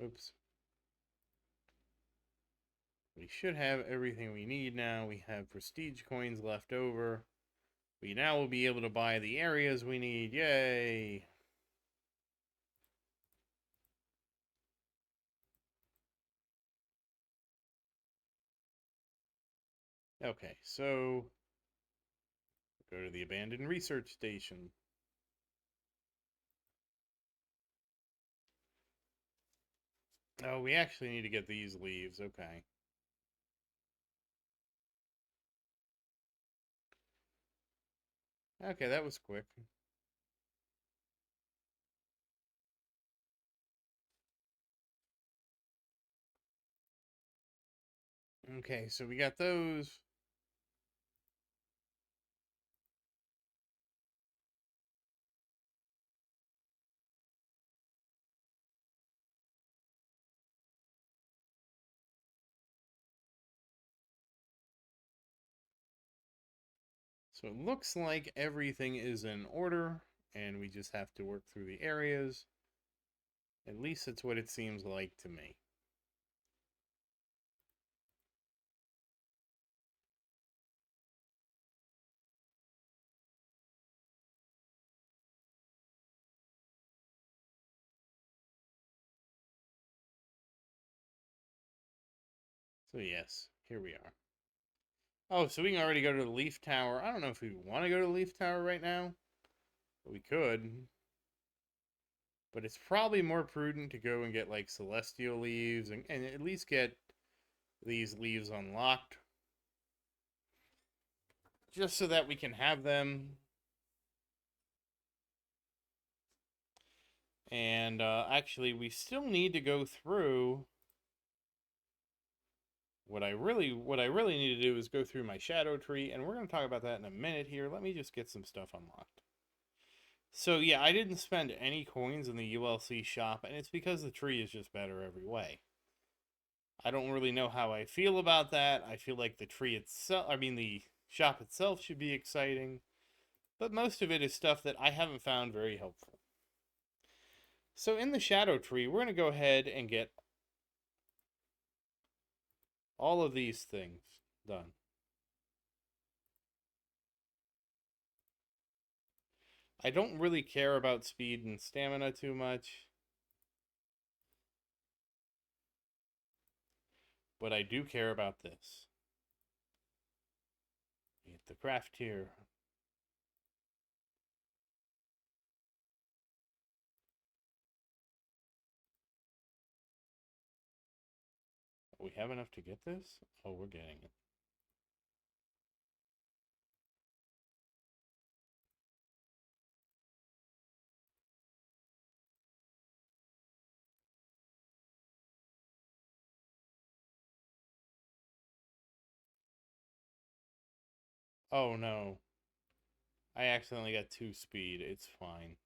Oops. We should have everything we need now. We have prestige coins left over. We now will be able to buy the areas we need. Yay! Okay, so go to the abandoned research station. Oh, we actually need to get these leaves. Okay. Okay, that was quick. Okay, so we got those. So it looks like everything is in order, and we just have to work through the areas. At least that's what it seems like to me. So yes, here we are. Oh, so we can already go to the Leaf Tower. I don't know if we want to go to the Leaf Tower right now, but we could. But it's probably more prudent to go and get like Celestial Leaves and at least get these leaves unlocked. Just so that we can have them. And actually, we still need to go through. What I really need to do is go through my shadow tree, and we're going to talk about that in a minute here. Let me just get some stuff unlocked. So yeah, I didn't spend any coins in the ULC shop, and it's because the tree is just better every way. I don't really know how I feel about that. I feel like the tree itself, the shop itself should be exciting, but most of it is stuff that I haven't found very helpful. So in the shadow tree, we're going to go ahead and get all of these things done. I don't really care about speed and stamina too much, but I do care about this. Get the craft here. We have enough to get this? Oh, we're getting it. Oh no. I accidentally got 2 speed. It's fine.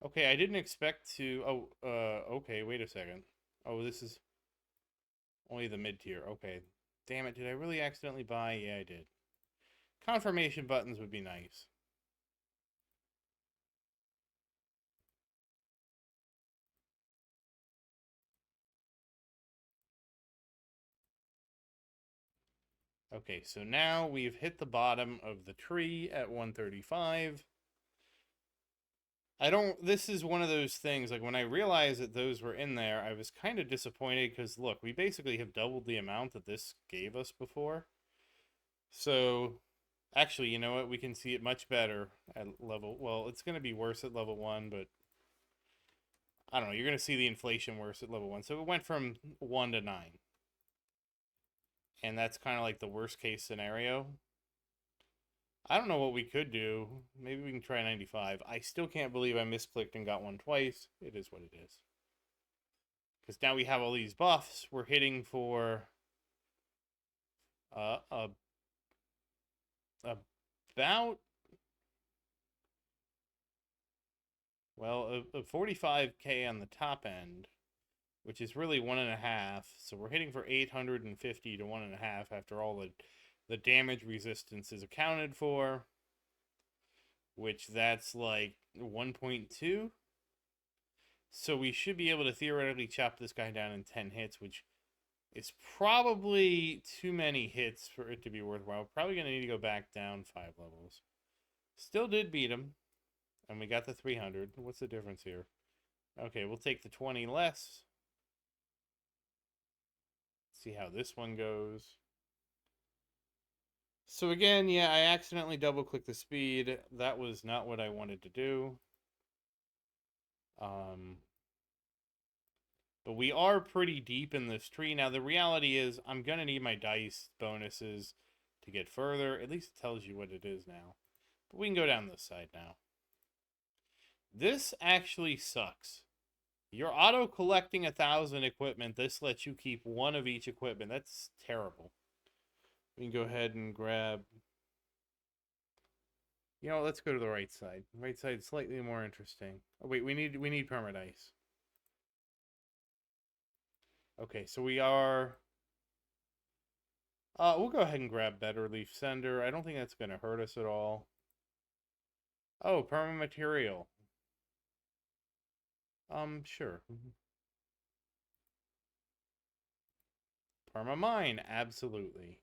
Okay, I didn't expect to... Oh, okay, wait a second. Oh, this is only the mid-tier. Okay. Damn it, did I really accidentally buy? Yeah, I did. Confirmation buttons would be nice. Okay, so now we've hit the bottom of the tree at 135. This is one of those things, like when I realized that those were in there, I was kind of disappointed because look, we basically have doubled the amount that this gave us before. So, actually, you know what? We can see it much better at level, well, it's going to be worse at level 1, but I don't know, you're going to see the inflation worse at level 1. So it went from 1 to 9. And that's kind of like the worst case scenario. I don't know what we could do. Maybe we can try 95. I still can't believe I misclicked and got one twice. It is what it is. Because now we have all these buffs. We're hitting for uh, uh, about, well, a 45k on the top end, which is really 1.5. So we're hitting for 850 to 1.5 after all the damage resistance is accounted for, which that's like 1.2. So we should be able to theoretically chop this guy down in 10 hits, which is probably too many hits for it to be worthwhile. We're probably going to need to go back down 5 levels. Still did beat him, and we got the 300. What's the difference here? Okay, we'll take the 20 less. See how this one goes. So again, yeah, I accidentally double-clicked the speed. That was not what I wanted to do. But we are pretty deep in this tree. Now, the reality is I'm going to need my dice bonuses to get further. At least it tells you what it is now. But we can go down this side now. This actually sucks. You're auto collecting 1,000 equipment. This lets you keep one of each equipment. That's terrible. We can go ahead and grab. You know, let's go to the right side. Right side slightly more interesting. Oh wait, we need permadice. Okay, so we are. We'll go ahead and grab Better Leaf Sender. I don't think that's gonna hurt us at all. Oh, permamaterial. Sure. Permamine, absolutely.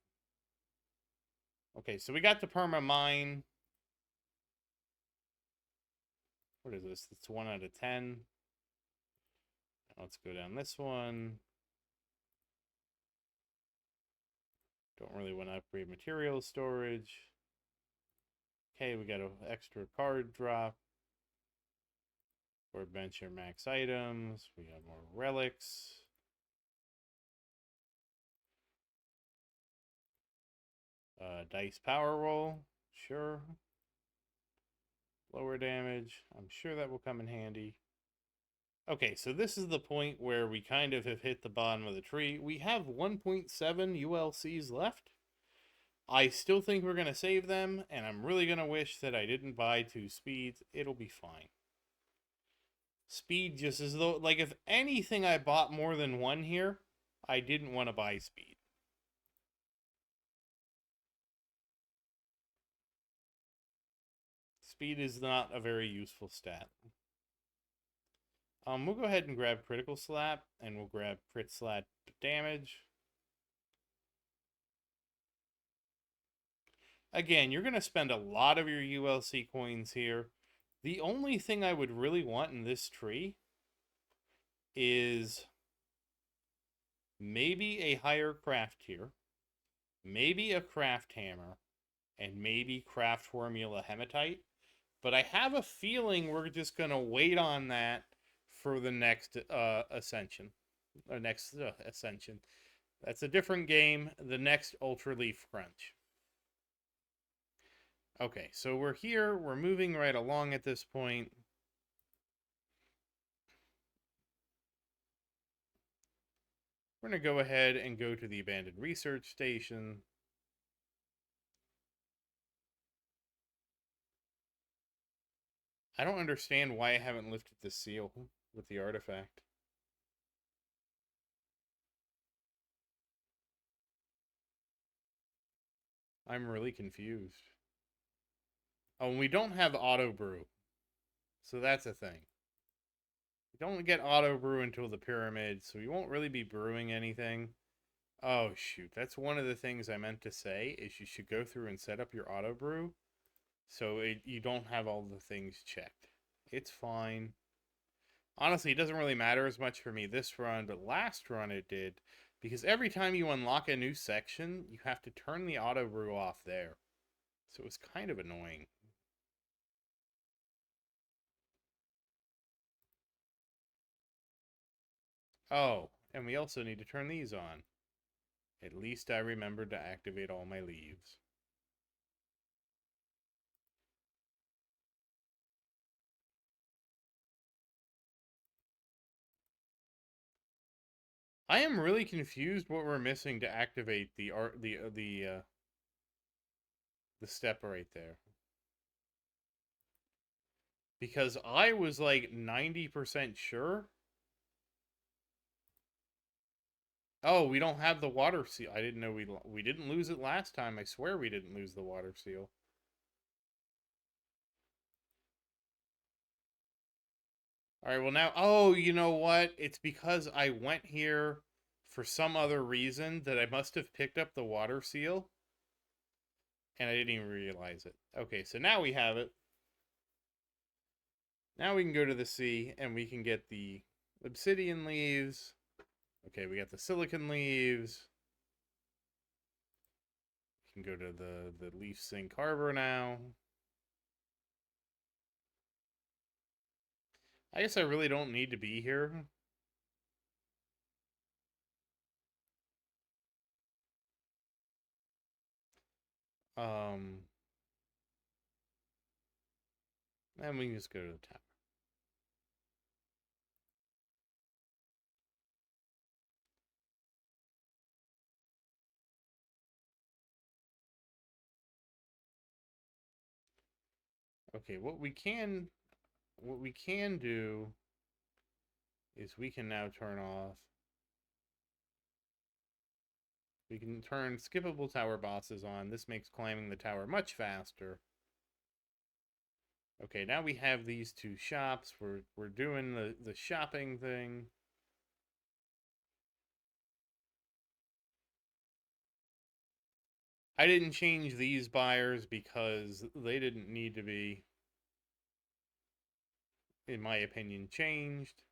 Okay, so we got the permamine. What is this? It's 1 out of 10. Let's go down this one. Don't really want to upgrade material storage. Okay, we got an extra card drop. For adventure max items. We got more relics. Dice power roll. Sure. Lower damage. I'm sure that will come in handy. Okay, so this is the point where we kind of have hit the bottom of the tree. We have 1.7 ULCs left. I still think we're going to save them, and I'm really going to wish that I didn't buy 2 speeds. It'll be fine. Speed just as though, like, if anything I bought more than 1 here, I didn't want to buy speed. Speed is not a very useful stat. We'll go ahead and grab Critical Slap, and we'll grab Crit Slap Damage. Again, you're going to spend a lot of your ULC coins here. The only thing I would really want in this tree is maybe a higher craft tier, maybe a craft hammer, and maybe craft formula hematite. But I have a feeling we're just going to wait on that for the next ascension. Or next ascension. That's a different game. The next Ultra Leaf Crunch. Okay, so we're here. We're moving right along at this point. We're going to go ahead and go to the abandoned research station. I don't understand why I haven't lifted the seal with the artifact. I'm really confused. Oh, and we don't have auto brew. So that's a thing. We don't get auto brew until the pyramid, so we won't really be brewing anything. Oh, shoot. That's one of the things I meant to say, is you should go through and set up your auto brew so you don't have all the things checked. It's fine. Honestly, it doesn't really matter as much for me this run, but last run it did. Because every time you unlock a new section, you have to turn the auto brew off there. So it was kind of annoying. Oh, and we also need to turn these on. At least I remembered to activate all my leaves. I am really confused what we're missing to activate the step right there. Because I was like 90% sure. Oh, we don't have the water seal. I didn't know we didn't lose it last time. I swear we didn't lose the water seal. All right, well now, oh, you know what? It's because I went here for some other reason that I must have picked up the water seal and I didn't even realize it. Okay, so now we have it. Now we can go to the sea and we can get the obsidian leaves. Okay, we got the silicon leaves. We can go to the leaf sink harbor now. I guess I really don't need to be here. And we can just go to the tower. Okay, what we can do is we can now turn off. We can turn skippable tower bosses on. This makes climbing the tower much faster. Okay, now we have these two shops. We're doing the shopping thing. I didn't change these buyers because they didn't need to be, in my opinion, changed.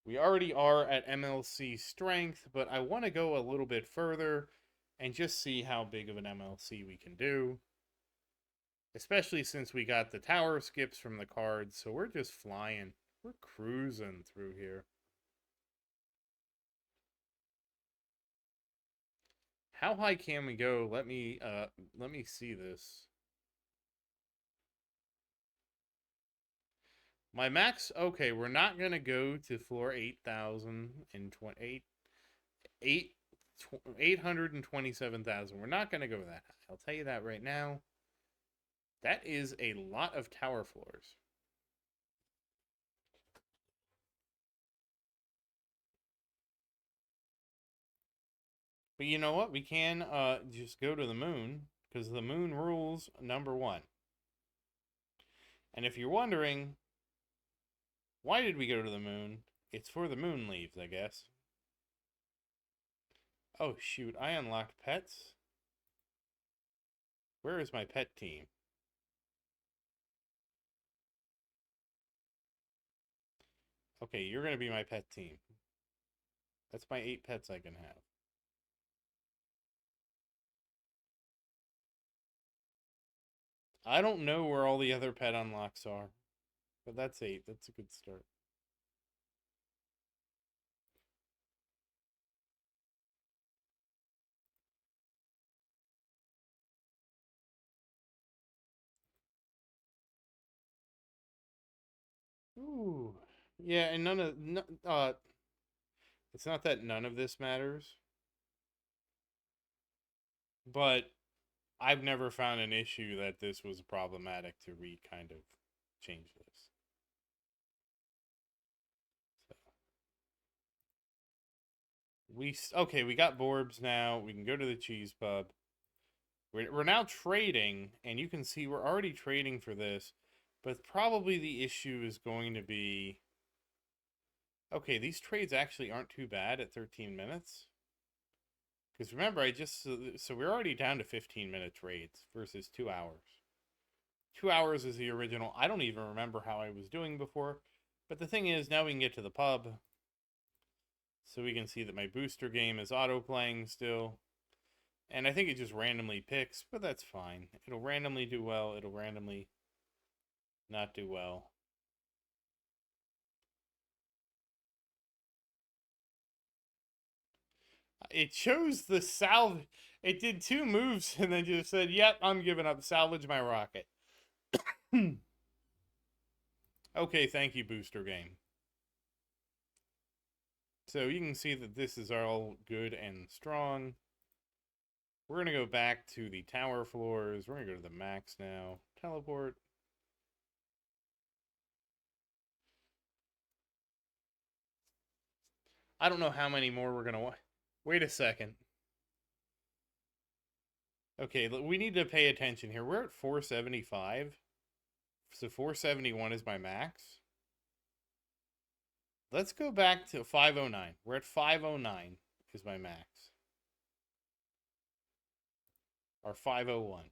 We already are at MLC strength, but I want to go a little bit further and just see how big of an MLC we can do. Especially since we got the tower skips from the cards, so we're just flying. We're cruising through here. How high can we go? Let me see this. My max, okay, we're not gonna go to floor 8,028 827,000. We're not gonna go that high. I'll tell you that right now. That is a lot of tower floors. But you know what? We can just go to the moon, because the moon rules #1. And if you're wondering, why did we go to the moon? It's for the moon leaves, I guess. Oh, shoot. I unlocked pets? Where is my pet team? Okay, you're going to be my pet team. That's my 8 pets I can have. I don't know where all the other pet unlocks are. But that's 8. That's a good start. Ooh. Yeah, and it's not that none of this matters, but I've never found an issue that this was problematic to kind of change this. So okay, we got Borbs now. We can go to the cheese pub. We're now trading, and you can see we're already trading for this, but probably the issue is going to be, okay, these trades actually aren't too bad at 13 minutes. Because remember, so we're already down to 15-minute trades versus 2 hours. 2 hours is the original. I don't even remember how I was doing before. But the thing is, now we can get to the pub. So we can see that my booster game is auto-playing still. And I think it just randomly picks, but that's fine. It'll randomly do well. It'll randomly not do well. It chose the salvage. It did 2 moves and then just said, yep, I'm giving up. Salvage my rocket. Okay, thank you, booster game. So you can see that this is all good and strong. We're going to go back to the tower floors. We're going to go to the max now. Teleport. I don't know how many more we're going to... Wait a second. Okay, we need to pay attention here. We're at 475. So 471 is my max. Let's go back to 509. We're at 509 is my max. Or 501.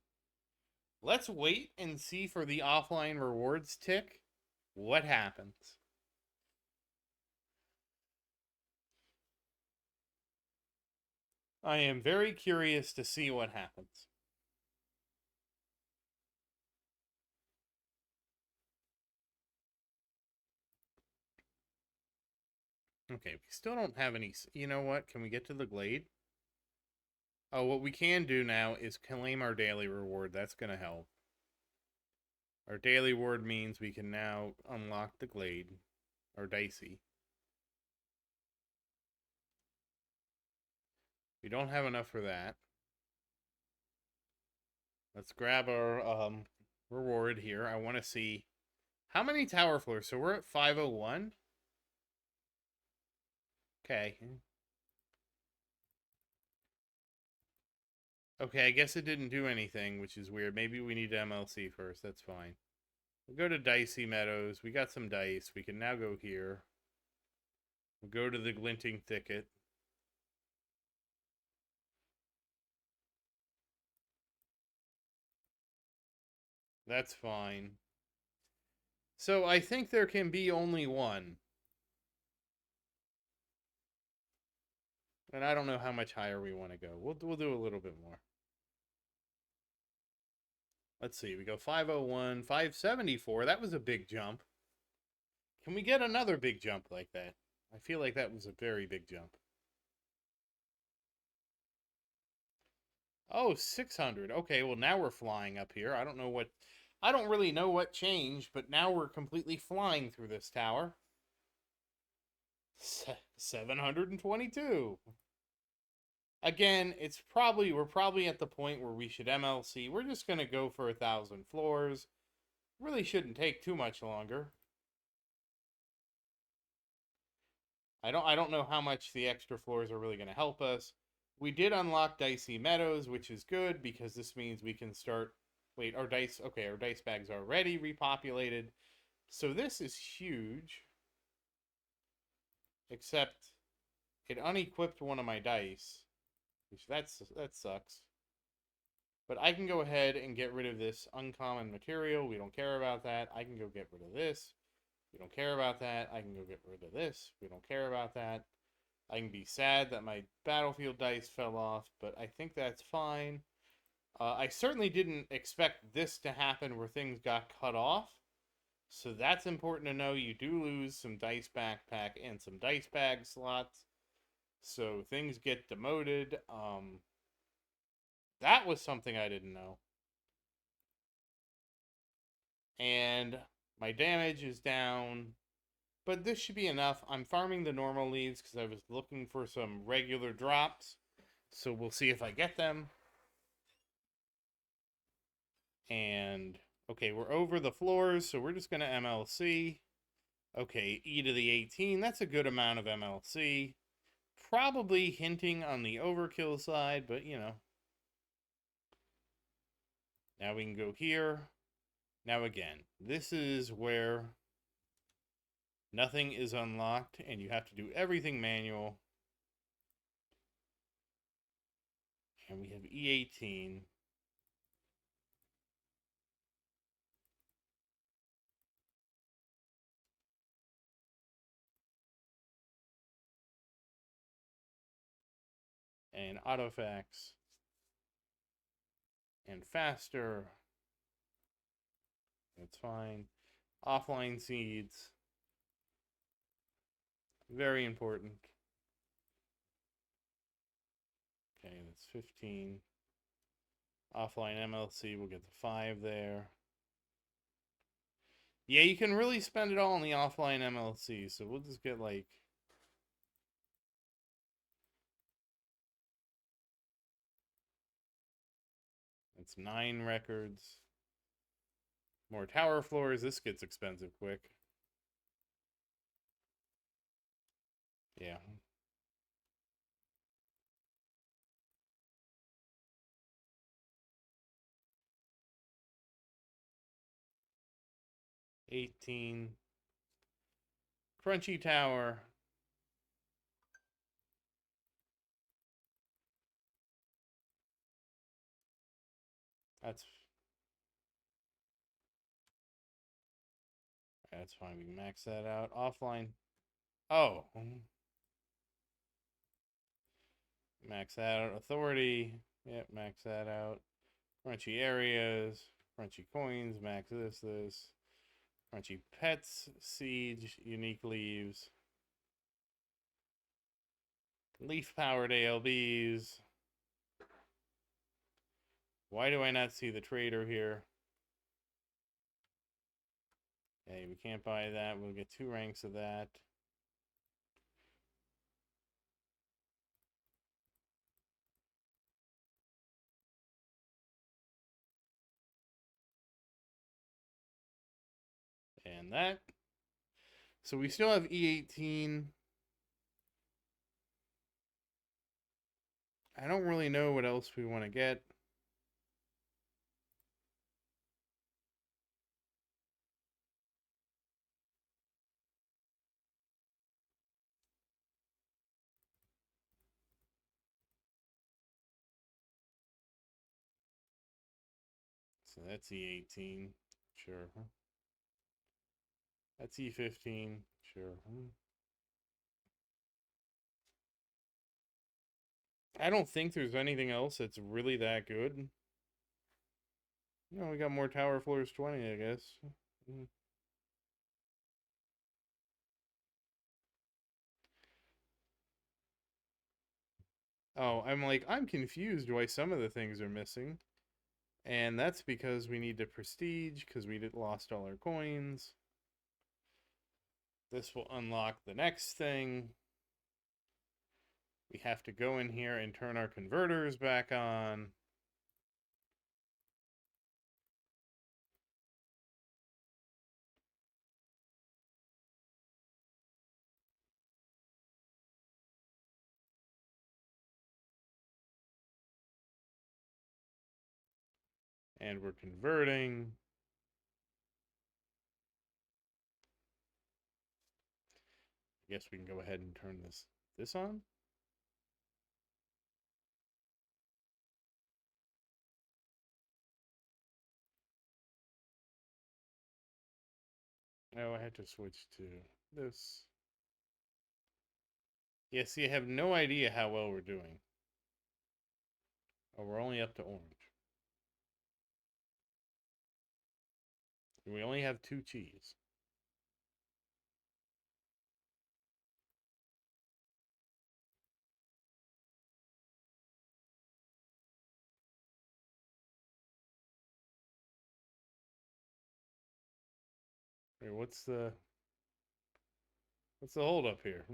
Let's wait and see for the offline rewards tick what happens. I am very curious to see what happens. Okay, we still don't have any... You know what? Can we get to the glade? Oh, what we can do now is claim our daily reward. That's going to help. Our daily reward means we can now unlock the glade. Or dicey. We don't have enough for that. Let's grab our reward here. I want to see how many tower floors. So we're at 501. Okay. Okay, I guess it didn't do anything, which is weird. Maybe we need to MLC first. That's fine. We'll go to Dicey Meadows. We got some dice. We can now go here. We'll go to the Glinting Thicket. That's fine. So I think there can be only one. And I don't know how much higher we want to go. We'll do a little bit more. Let's see. We go 501, 574. That was a big jump. Can we get another big jump like that? I feel like that was a very big jump. Oh, 600. Okay, well now we're flying up here. I don't really know what changed, but now we're completely flying through this tower. 722. Again, we're probably at the point where we should MLC. We're just gonna go for 1,000 floors. Really shouldn't take too much longer. I don't know how much the extra floors are really gonna help us. We did unlock Dicey Meadows, which is good because this means we can start. Wait, our dice. Okay, our dice bags are already repopulated, so this is huge. Except it unequipped one of my dice, which that sucks. But I can go ahead and get rid of this uncommon material. We don't care about that. I can go get rid of this. We don't care about that. I can go get rid of this. We don't care about that. I can be sad that my battlefield dice fell off, but I think that's fine. I certainly didn't expect this to happen where things got cut off. So that's important to know. You do lose some dice backpack and some dice bag slots. So things get demoted. That was something I didn't know. And my damage is down. But this should be enough. I'm farming the normal leaves because I was looking for some regular drops. So we'll see if I get them. And, okay, we're over the floors, so we're just going to MLC. Okay, E to the 18. That's a good amount of MLC. Probably hinting on the overkill side, but, you know. Now we can go here. Now again, this is where nothing is unlocked, and you have to do everything manual. And we have E18. And autofax. And faster. That's fine. Offline seeds. Very important. Okay, that's 15. Offline MLC, we'll get the 5 there. Yeah, you can really spend it all on the offline MLC, so we'll just get like... That's 9 records. More tower floors, this gets expensive quick. Yeah. $18. Crunchy Tower. That's fine. We can max that out. Offline. Oh. Max that out. Authority. Yep, max that out. Crunchy areas. Crunchy coins. Max this. Crunchy pets. Siege. Unique leaves. Leaf powered ALBs. Why do I not see the trader here? Okay, we can't buy that. We'll get 2 ranks of that. And that. So we still have E18. I don't really know what else we want to get. So that's E18. Sure. That's E15. Sure. I don't think there's anything else that's really that good. We got more tower floors 20, I guess. Oh, I'm confused why some of the things are missing. And that's because we need to prestige, because we lost all our coins. This will unlock the next thing. We have to go in here and turn our converters back on. And we're converting. I guess we can go ahead and turn this on. Oh, I had to switch to this. Yeah, see, I have no idea how well we're doing. Oh, we're only up to orange. We only have 2 cheese. Wait, what's the hold up here?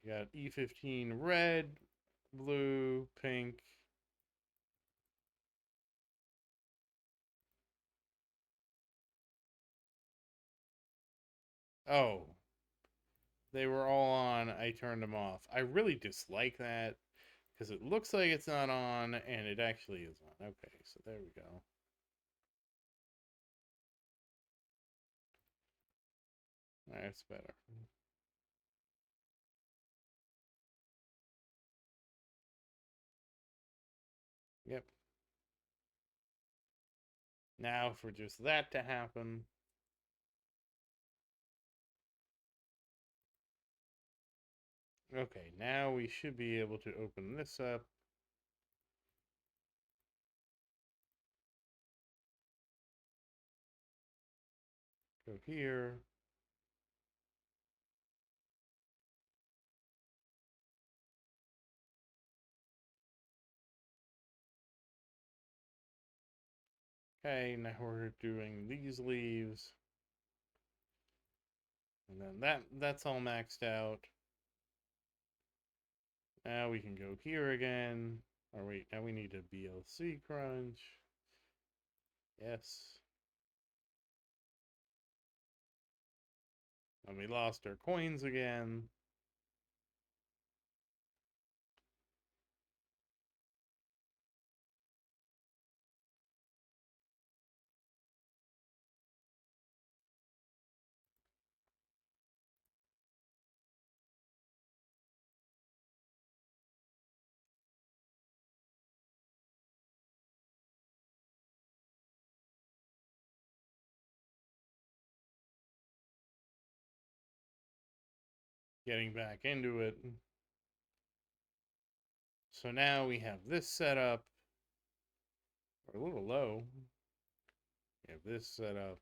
You got E15 red, blue, pink. Oh, they were all on. I turned them off. I really dislike that because it looks like it's not on and it actually is on. Okay, so there we go. That's better. Yep. Now for just that to happen. Okay, now we should be able to open this up. Go here. Okay, now we're doing these leaves. And then that's all maxed out. Now we can go here again. Or wait, now we need a BLC crunch. Yes. And we lost our coins again. Getting back into it. So now we have this set up. We're a little low. We have this set up.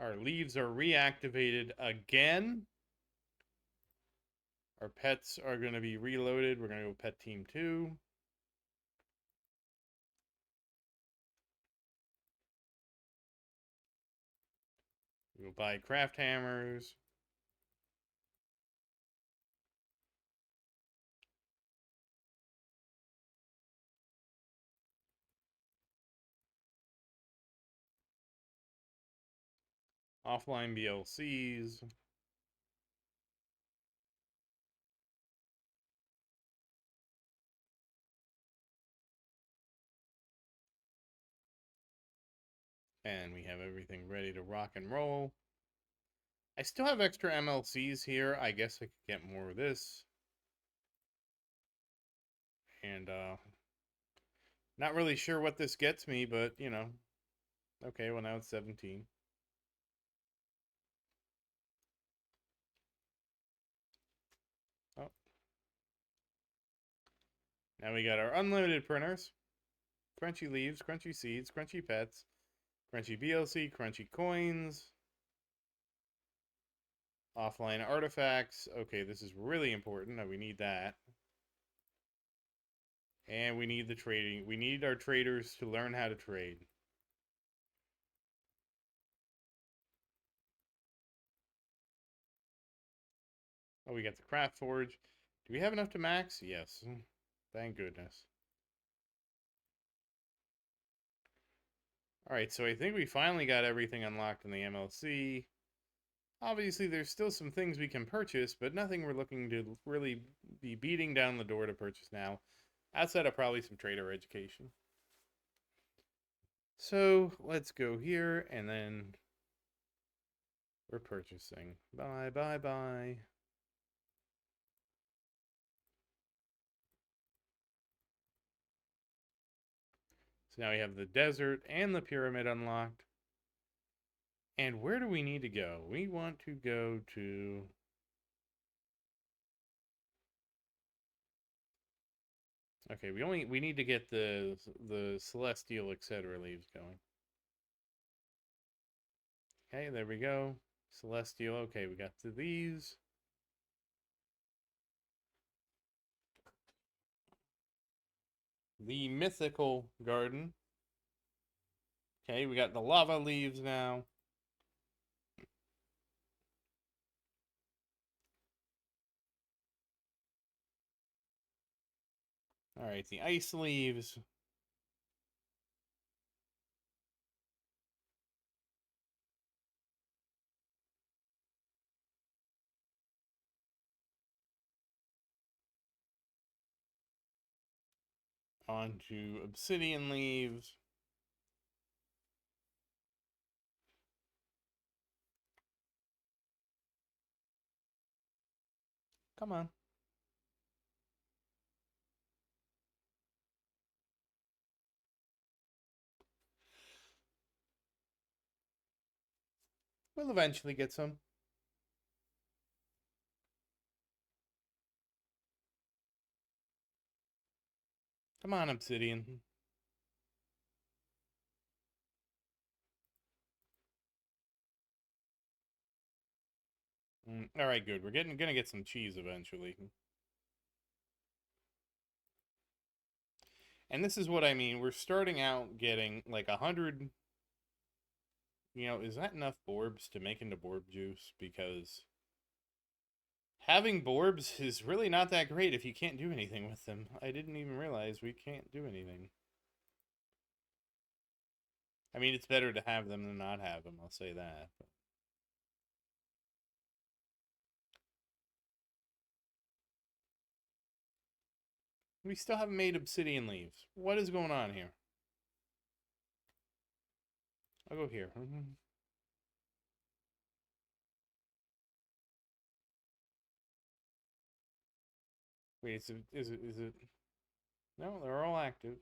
Our leaves are reactivated again. Our pets are going to be reloaded. We're going to go pet team 2. We'll buy craft hammers. Offline BLCs. And we have everything ready to rock and roll. I still have extra MLCs here. I guess I could get more of this. And not really sure what this gets me, but you know. Okay, well now it's 17. Oh. Now we got our unlimited printers. Crunchy leaves, crunchy seeds, crunchy pets, crunchy BLC, crunchy coins. Offline artifacts. Okay, this is really important. Now we need that. And we need the trading. We need our traders to learn how to trade. Oh, we got the craft forge. Do we have enough to max? Yes. Thank goodness. Alright, so I think we finally got everything unlocked in the MLC. Obviously, there's still some things we can purchase, but nothing we're looking to really be beating down the door to purchase now, outside of probably some trader education. So, let's go here, and then we're purchasing. Bye, bye, bye. So now we have the desert and the pyramid unlocked. And where do we need to go? We want to go to... Okay, we need to get the celestial etc. leaves going. Okay, there we go. Celestial. Okay, we got to these. The mythical garden. Okay, we got the lava leaves now. Alright, the ice leaves. On to obsidian leaves. Come on. We'll eventually get some. Come on, obsidian. Alright, good. We're gonna get some cheese eventually. And this is what I mean. We're starting out getting like 100. You know, is that enough borbs to make into borb juice? Because having borbs is really not that great if you can't do anything with them. I didn't even realize we can't do anything. I mean, it's better to have them than not have them, I'll say that. But... we still haven't made obsidian leaves. What is going on here? I'll go here. Wait, is it? No, they're all active.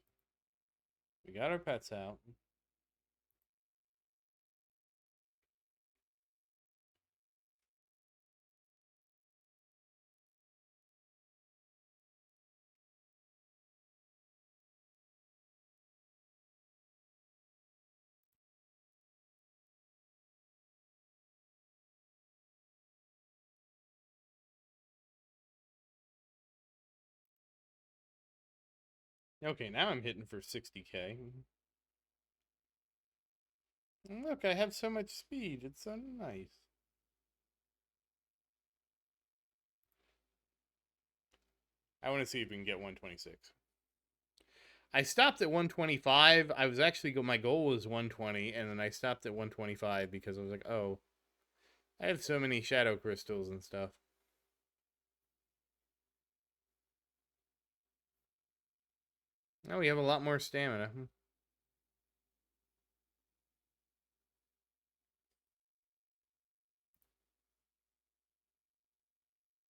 We got our pets out. Okay, now I'm hitting for 60k. Look, I have so much speed. It's so nice. I want to see if we can get 126. I stopped at 125. I was actually my goal was 120, and then I stopped at 125 because I was like, oh, I have so many shadow crystals and stuff. Oh, we have a lot more stamina.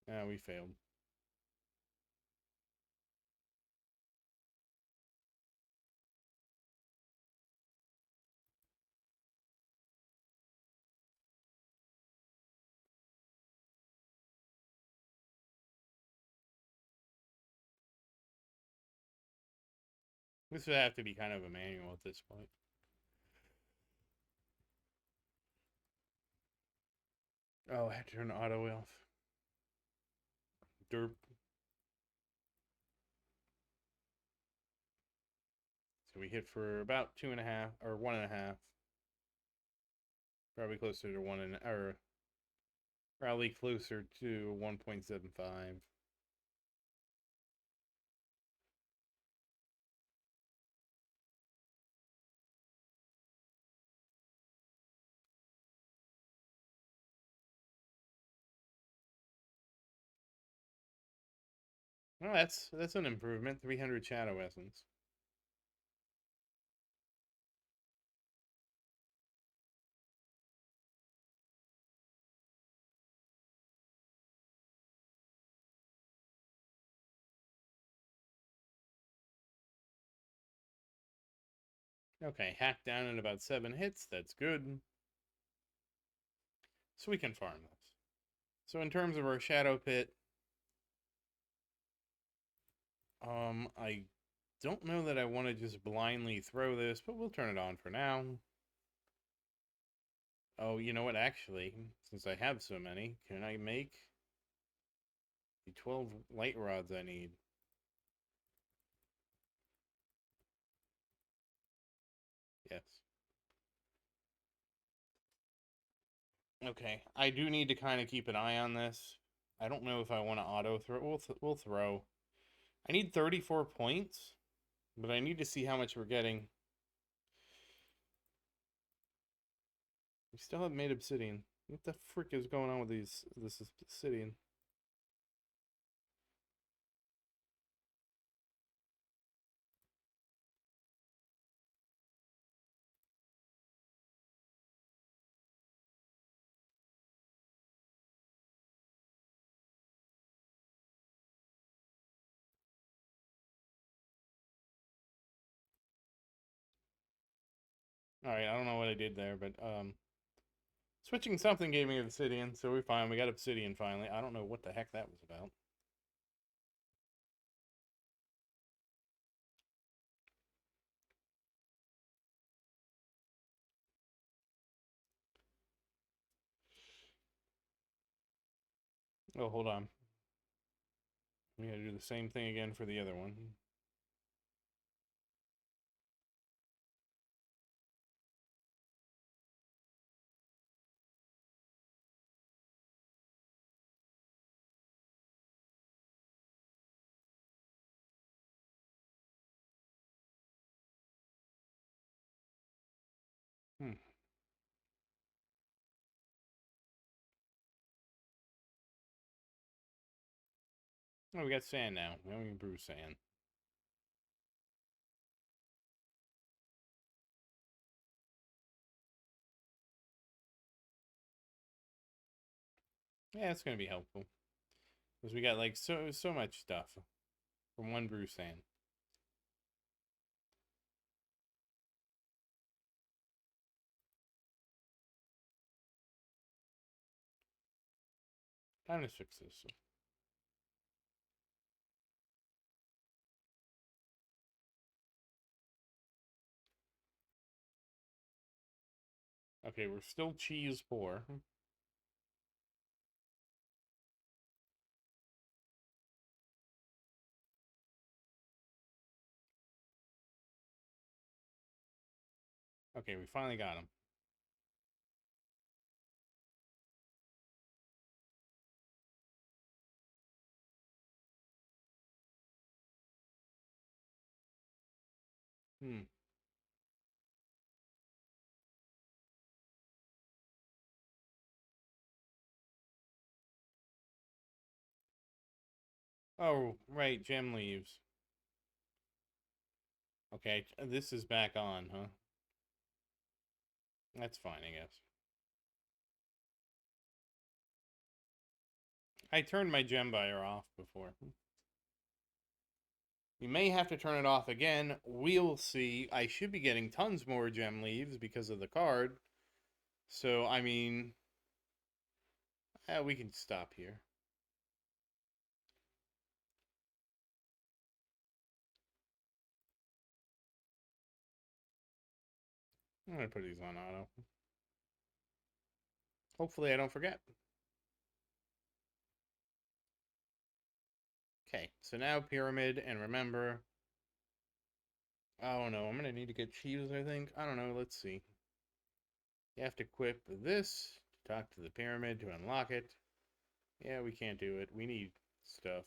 Ah, we failed. This would have to be kind of a manual at this point. Oh, I had to turn the auto off. Derp. So we hit for about 2.5 or 1.5. Probably closer to one and or probably closer to 1.75. Well, that's an improvement. 300 shadow essence. Okay, hack down at about 7 hits. That's good. So we can farm this. So in terms of our shadow pit, I don't know that I want to just blindly throw this, but we'll turn it on for now. Oh, you know what? Actually, since I have so many, can I make the 12 light rods I need? Yes. Okay, I do need to kind of keep an eye on this. I don't know if I want to auto throw. We'll throw. I need 34 points, but I need to see how much we're getting. We still haven't made obsidian. What the frick is going on with this obsidian? All right, I don't know what I did there, but switching something gave me obsidian, so we're fine. We got obsidian finally. I don't know what the heck that was about. Oh, hold on. We gotta do the same thing again for the other one. Hmm. Oh, we got sand now. Now we can brew sand. Yeah, it's gonna be helpful because we got like so much stuff from one brew sand. Time to fix this. Okay, we're still cheese poor. Okay, we finally got him. Hmm. Oh, right, gem leaves. Okay, this is back on, huh? That's fine, I guess. I turned my gem buyer off before. We may have to turn it off again. We'll see. I should be getting tons more gem leaves because of the card. So, I mean, we can stop here. I'm going to put these on auto. Hopefully I don't forget. Okay, so now pyramid, and remember... Oh no, I'm going to need to get cheese, I think. I don't know, let's see. You have to equip this to talk to the pyramid to unlock it. Yeah, we can't do it. We need stuff.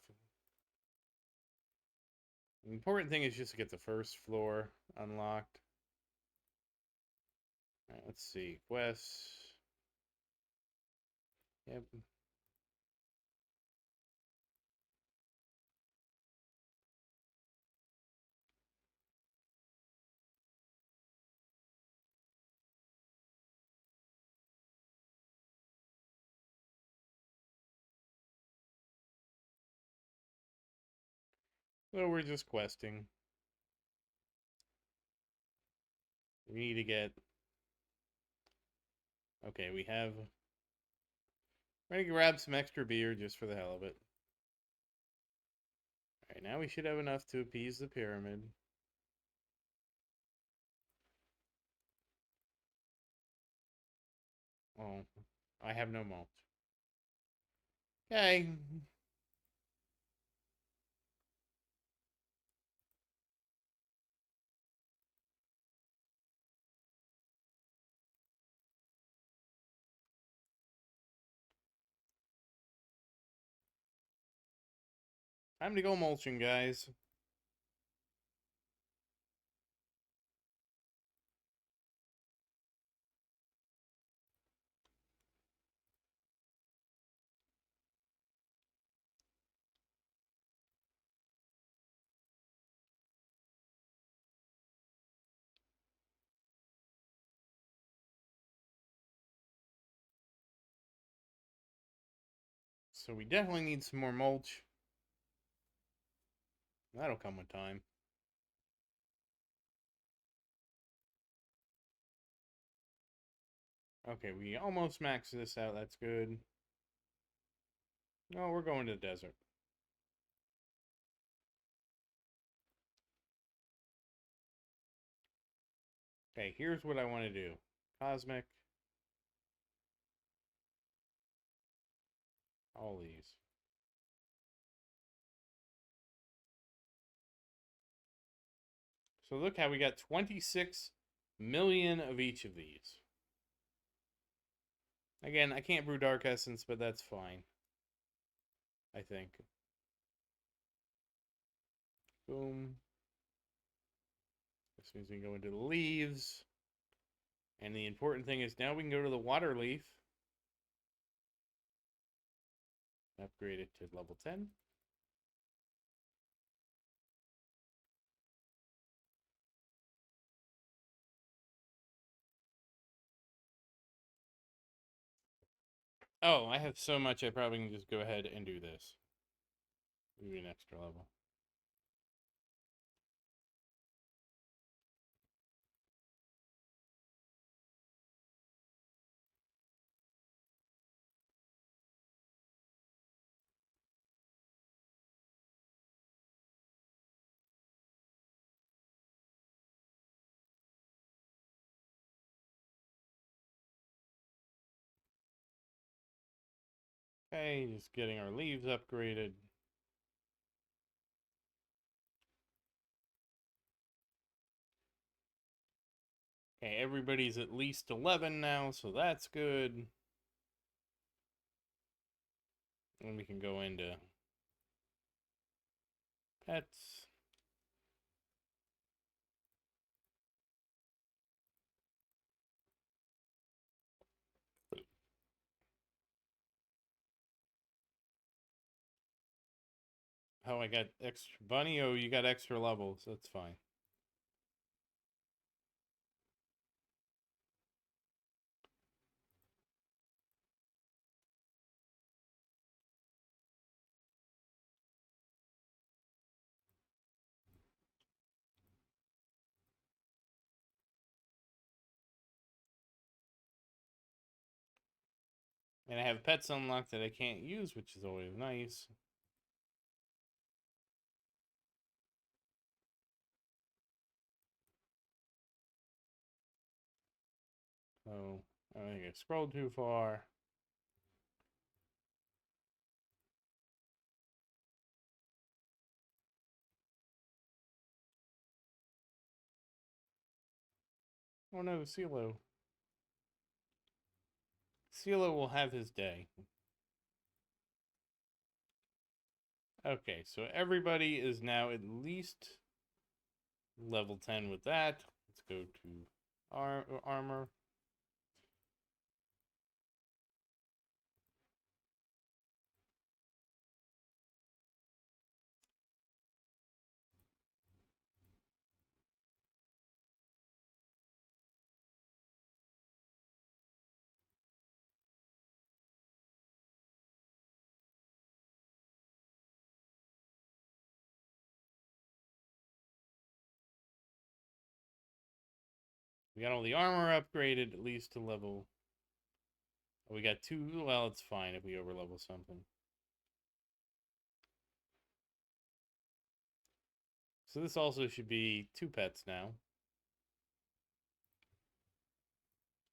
The important thing is just to get the first floor unlocked. Alright, let's see. Quests. Yep. So we're just questing. We need to get... Okay, we have... We're gonna grab some extra beer just for the hell of it. Alright, now we should have enough to appease the pyramid. Oh, I have no mulch. Okay. Time to go mulching, guys. So we definitely need some more mulch. That'll come with time. Okay, we almost maxed this out. That's good. No, we're going to the desert. Okay, here's what I want to do. Cosmic. All these. So look how we got 26 million of each of these. Again, I can't brew Dark Essence, but that's fine. I think. Boom. This means we can go into the leaves. And the important thing is now we can go to the water leaf. Upgrade it to level 10. Oh, I have so much I probably can just go ahead and do this. Do an extra level. Okay, just getting our leaves upgraded. Okay, everybody's at least 11 now, so that's good. And we can go into pets. Oh, I got extra bunny. Oh, you got extra levels. That's fine. And I have pets unlocked that I can't use, which is always nice. Oh, I think I scrolled too far. Oh no, CeeLo. CeeLo will have his day. Okay, so everybody is now at least level 10 with that. Let's go to armor. We got all the armor upgraded at least to level. Oh, we got two. Well, it's fine if we overlevel something. So this also should be 2 pets now.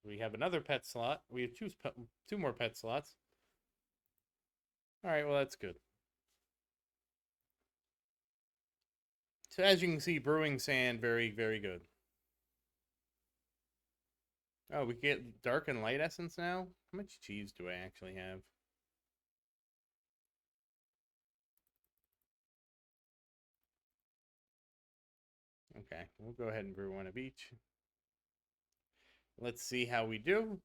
We have another pet slot. We have two more pet slots. All right, well that's good. So as you can see, brewing sand, very, very good. Oh, we get dark and light essence now? How much cheese do I actually have? Okay, we'll go ahead and brew one of each. Let's see how we do.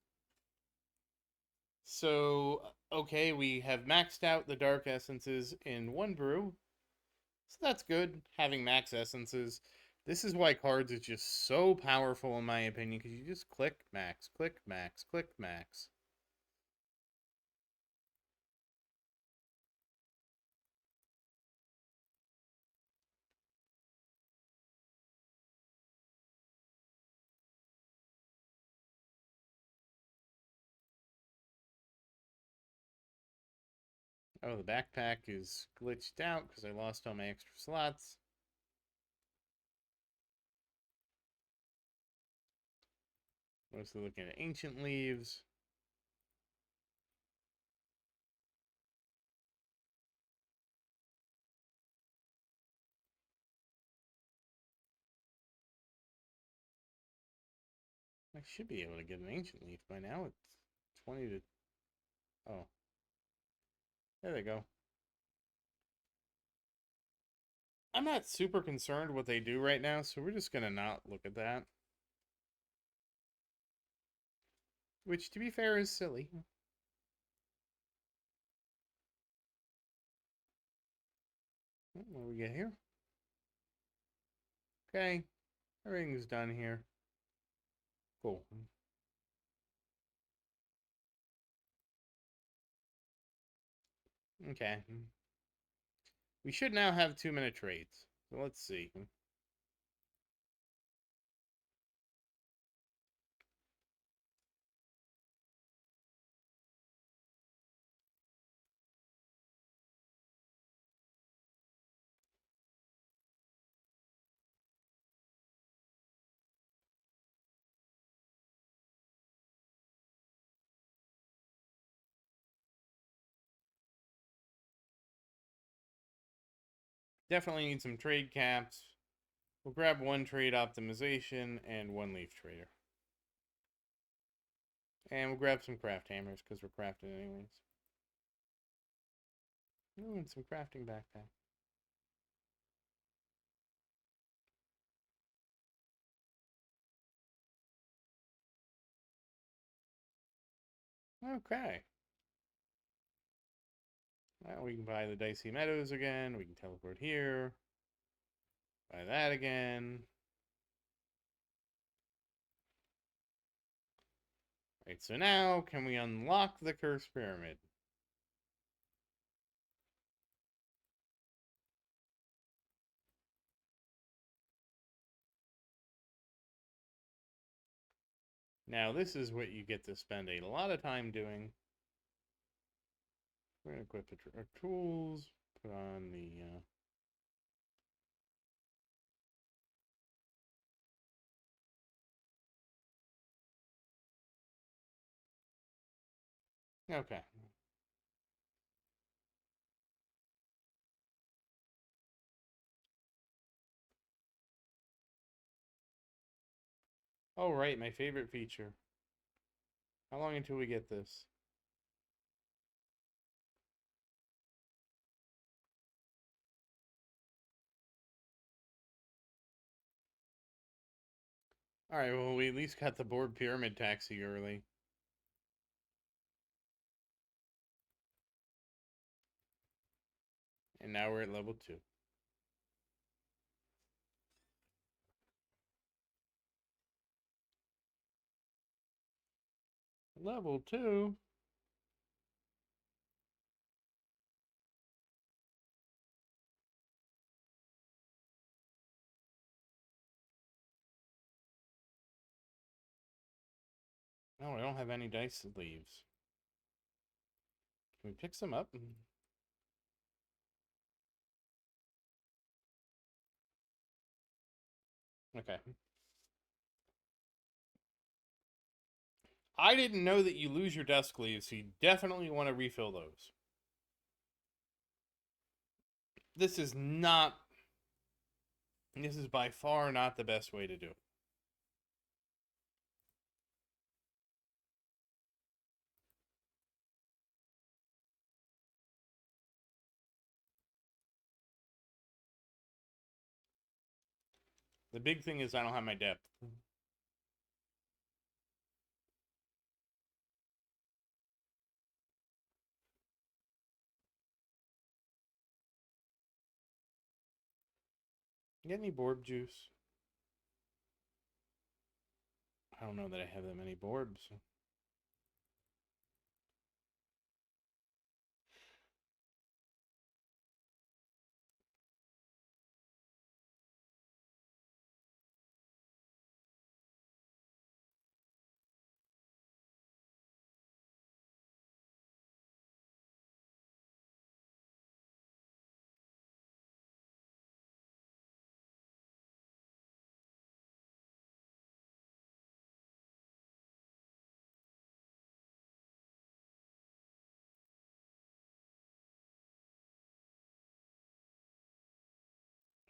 So, okay, we have maxed out the dark essences in one brew. So that's good, having max essences. This is why cards is just so powerful in my opinion, because you just click max, click max, click max. Oh, the backpack is glitched out because I lost all my extra slots. Mostly looking at ancient leaves. I should be able to get an ancient leaf by now. It's 20 to... Oh. There they go. I'm not super concerned what they do right now, so we're just going to not look at that. Which, to be fair, is silly. What do we get here? Okay. Everything's done here. Cool. Okay. We should now have 2-minute trades. So let's see. Definitely need some trade caps. We'll grab 1 trade optimization and 1 leaf trader. And we'll grab some craft hammers because we're crafting anyways. Ooh, and some crafting backpack. Okay. Well, we can buy the Dicey Meadows again. We can teleport here. Buy that again. Right, so now, can we unlock the Cursed Pyramid? Now, this is what you get to spend a lot of time doing. We're going to equip our tools, put on the... Okay. Oh, right, my favorite feature. How long until we get this? Alright, well, we at least got the Borb Pyramid Taxi early. And now we're at level 2. Level 2? No, I don't have any dice leaves. Can we pick some up? Okay. I didn't know that you lose your desk leaves, so you definitely want to refill those. This is not... This is by far not the best way to do it. The big thing is I don't have my depth. Get any borb juice? I don't know that I have that many borbs.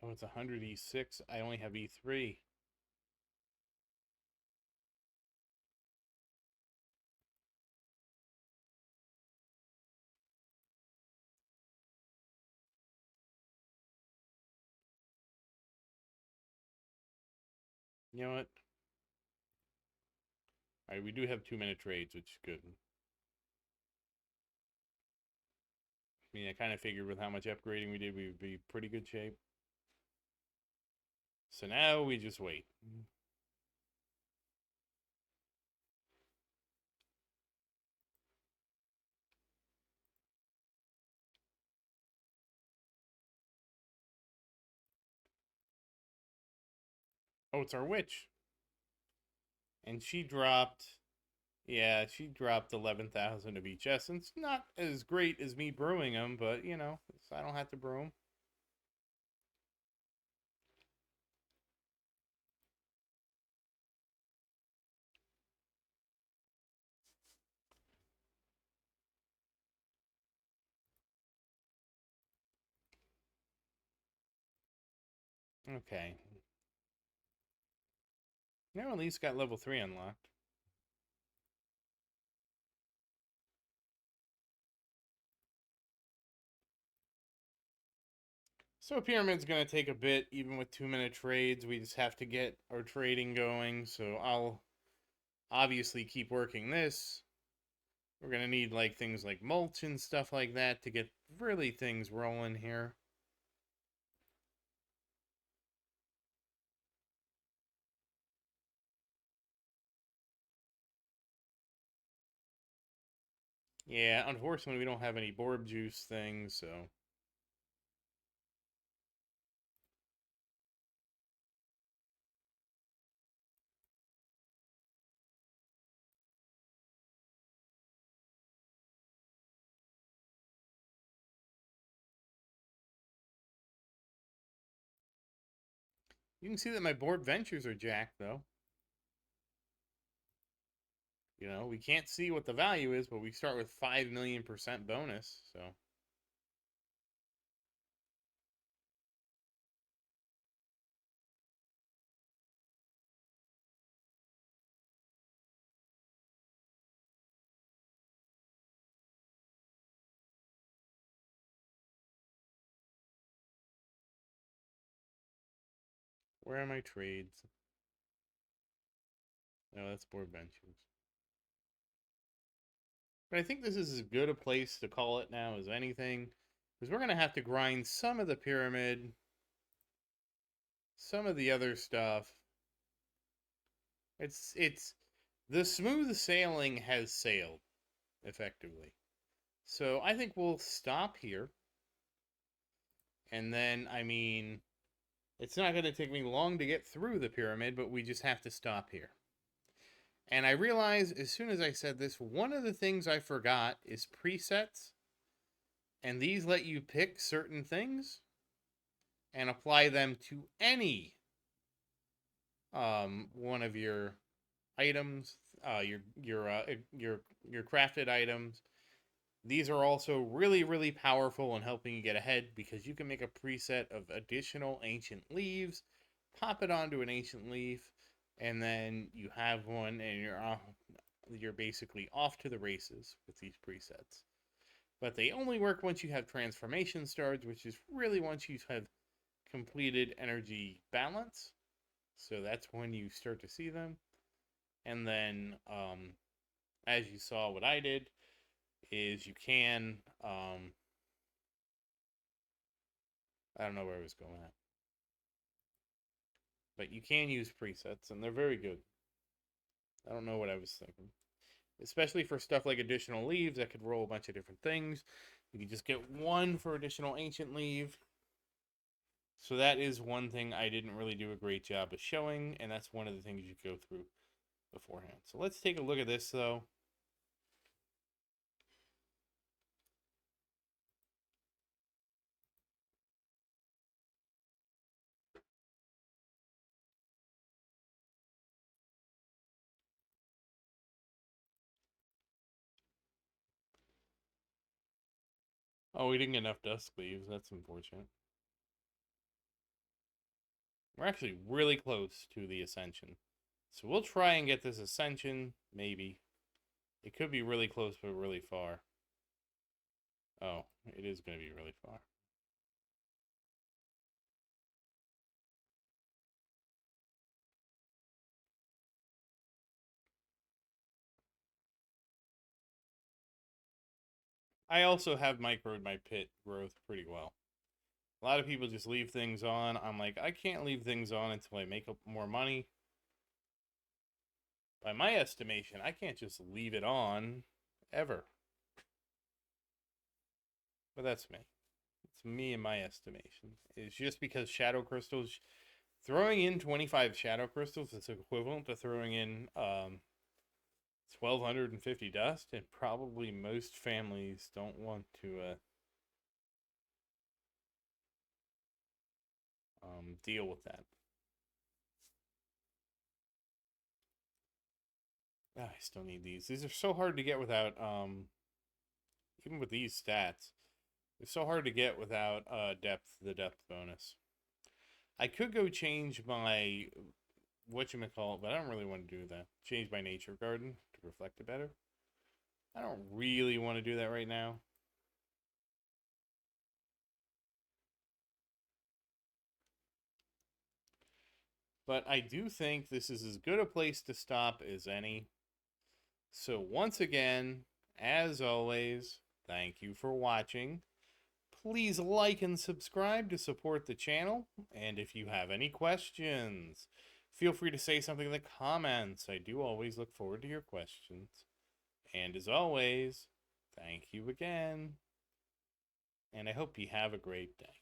Oh, it's 100 E6. I only have E3. You know what? Alright, we do have 2-minute trades, which is good. I mean, I kind of figured with how much upgrading we did, we would be pretty good shape. So now we just wait. Oh, it's our witch. And she dropped... Yeah, she dropped 11,000 of each essence. Not as great as me brewing them, but, you know, I don't have to brew them. Okay. Now at least got level 3 unlocked. So Pyramid's going to take a bit, even with 2-minute trades. We just have to get our trading going, so I'll obviously keep working this. We're going to need like things like mulch and stuff like that to get really things rolling here. Yeah, unfortunately we don't have any borb juice things, so you can see that my borb ventures are jacked though. You know, we can't see what the value is, but we start with 5,000,000% bonus, so where are my trades? No, that's borb ventures. But I think this is as good a place to call it now as anything, because we're going to have to grind some of the pyramid, some of the other stuff. It's the smooth sailing has sailed effectively. So I think we'll stop here. And then, I mean, it's not going to take me long to get through the pyramid, but we just have to stop here. And I realized as soon as I said this, one of the things I forgot is presets. And these let you pick certain things and apply them to any one of your items, your crafted items. These are also really powerful in helping you get ahead because you can make a preset of additional ancient leaves, pop it onto an ancient leaf, and then you have one, and you're basically off to the races with these presets. But they only work once you have transformation stars, which is really once you have completed energy balance. So that's when you start to see them. And then, as you saw, what I did is you can, I don't know where I was going at, but you can use presets, and they're very good. I don't know what I was thinking. Especially for stuff like additional leaves that could roll a bunch of different things. You can just get one for additional ancient leaf. So that is one thing I didn't really do a great job of showing, and that's one of the things you go through beforehand. So let's take a look at this, though. Oh, we didn't get enough dusk leaves. That's unfortunate. We're actually really close to the ascension. So we'll try and get this ascension, maybe. It could be really close, but really far. Oh, it is going to be really far. I also have microed my pit growth pretty well. A lot of people just leave things on. I'm like, I can't leave things on until I make up more money. By my estimation, I can't just leave it on ever. But that's me. It's me and my estimation. It's just because shadow crystals, throwing in 25 shadow crystals is equivalent to throwing in 1,250 dust, and probably most families don't want to deal with that. Ah, I still need these. These are so hard to get without, even with these stats, it's so hard to get without the depth bonus. I could go change my whatchamacallit, but I don't really want to do that. Change my nature garden to reflect it better. I don't really want to do that right now. But I do think this is as good a place to stop as any. So once again, as always, thank you for watching. Please like and subscribe to support the channel. And if you have any questions, feel free to say something in the comments. I do always look forward to your questions. And as always, thank you again. And I hope you have a great day.